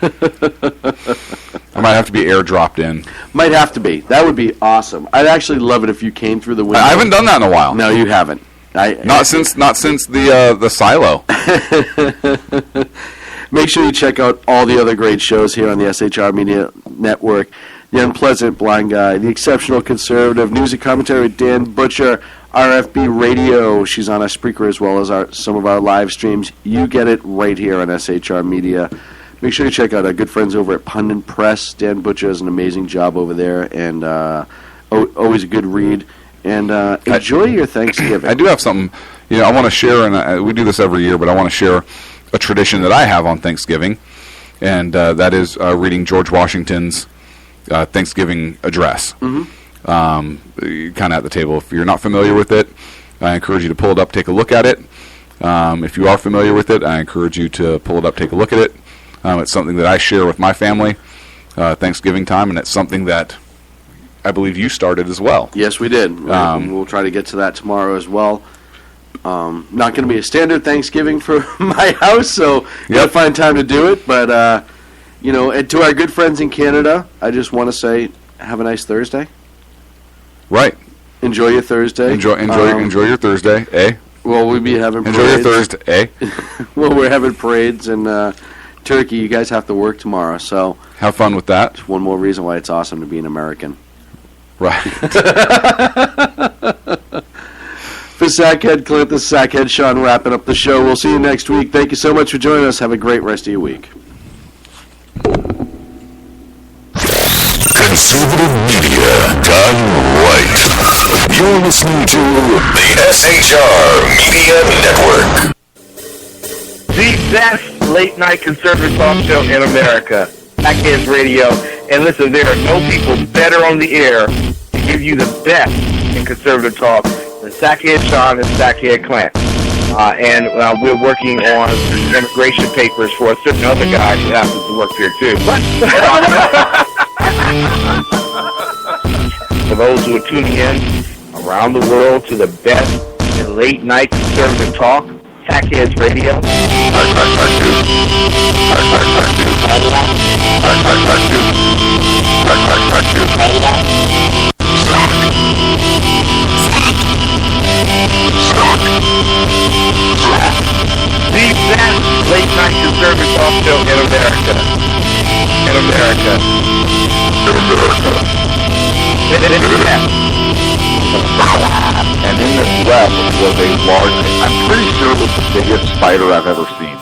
I might have to be airdropped in. Might have to be. That would be awesome. I'd actually love it if you came through the window. I haven't done that in a while. No, you haven't. Not since the silo. Make sure you check out all the other great shows here on the SHR Media Network. The Unpleasant Blind Guy, The Exceptional Conservative, News and Commentary with Dan Butcher, RFB Radio. She's on our Spreaker as well as some of our live streams. You get it right here on SHR Media. Make sure you check out our good friends over at Pundit Press. Dan Butcher does an amazing job over there, and always a good read. And enjoy your Thanksgiving. I do have something, I want to share, and we do this every year, but I want to share a tradition that I have on Thanksgiving, and that is reading George Washington's Thanksgiving address. Kind of at the table. If you're not familiar with it, I encourage you to pull it up, take a look at it. If you are familiar with it, I encourage you to pull it up, take a look at it. It's something that I share with my family Thanksgiving time, and it's something that I believe you started as well. Yes, we did. We'll try to get to that tomorrow as well. Not going to be a standard Thanksgiving for my house, so gotta find time to do it. But and to our good friends in Canada, I just want to say, have a nice Thursday. Right. Enjoy your Thursday. Enjoy your Thursday, eh? Well, we'll be having Enjoy parades. your Thursday, eh? Well, we're having parades in Turkey. You guys have to work tomorrow, so have fun with that. It's one more reason why it's awesome to be an American. Right. For Sackhead Clint, this is Sackhead Sean wrapping up the show. We'll see you next week. Thank you so much for joining us. Have a great rest of your week. Conservative media done right. You're listening to the SHR Media Network. The best late-night conservative talk show in America. Sackhead Radio. And listen, there are no people better on the air to give you the best in conservative talk than Sackhead Sean and Sackhead Clint. And we're working on the immigration papers for a certain other guy who happens to work here too. For those who are tuning in around the world to the best in late night conservative talk, Sackhead Radio. The best late night conservative talk show in America. In America. And in this web was a large, I'm pretty sure it was the biggest spider I've ever seen.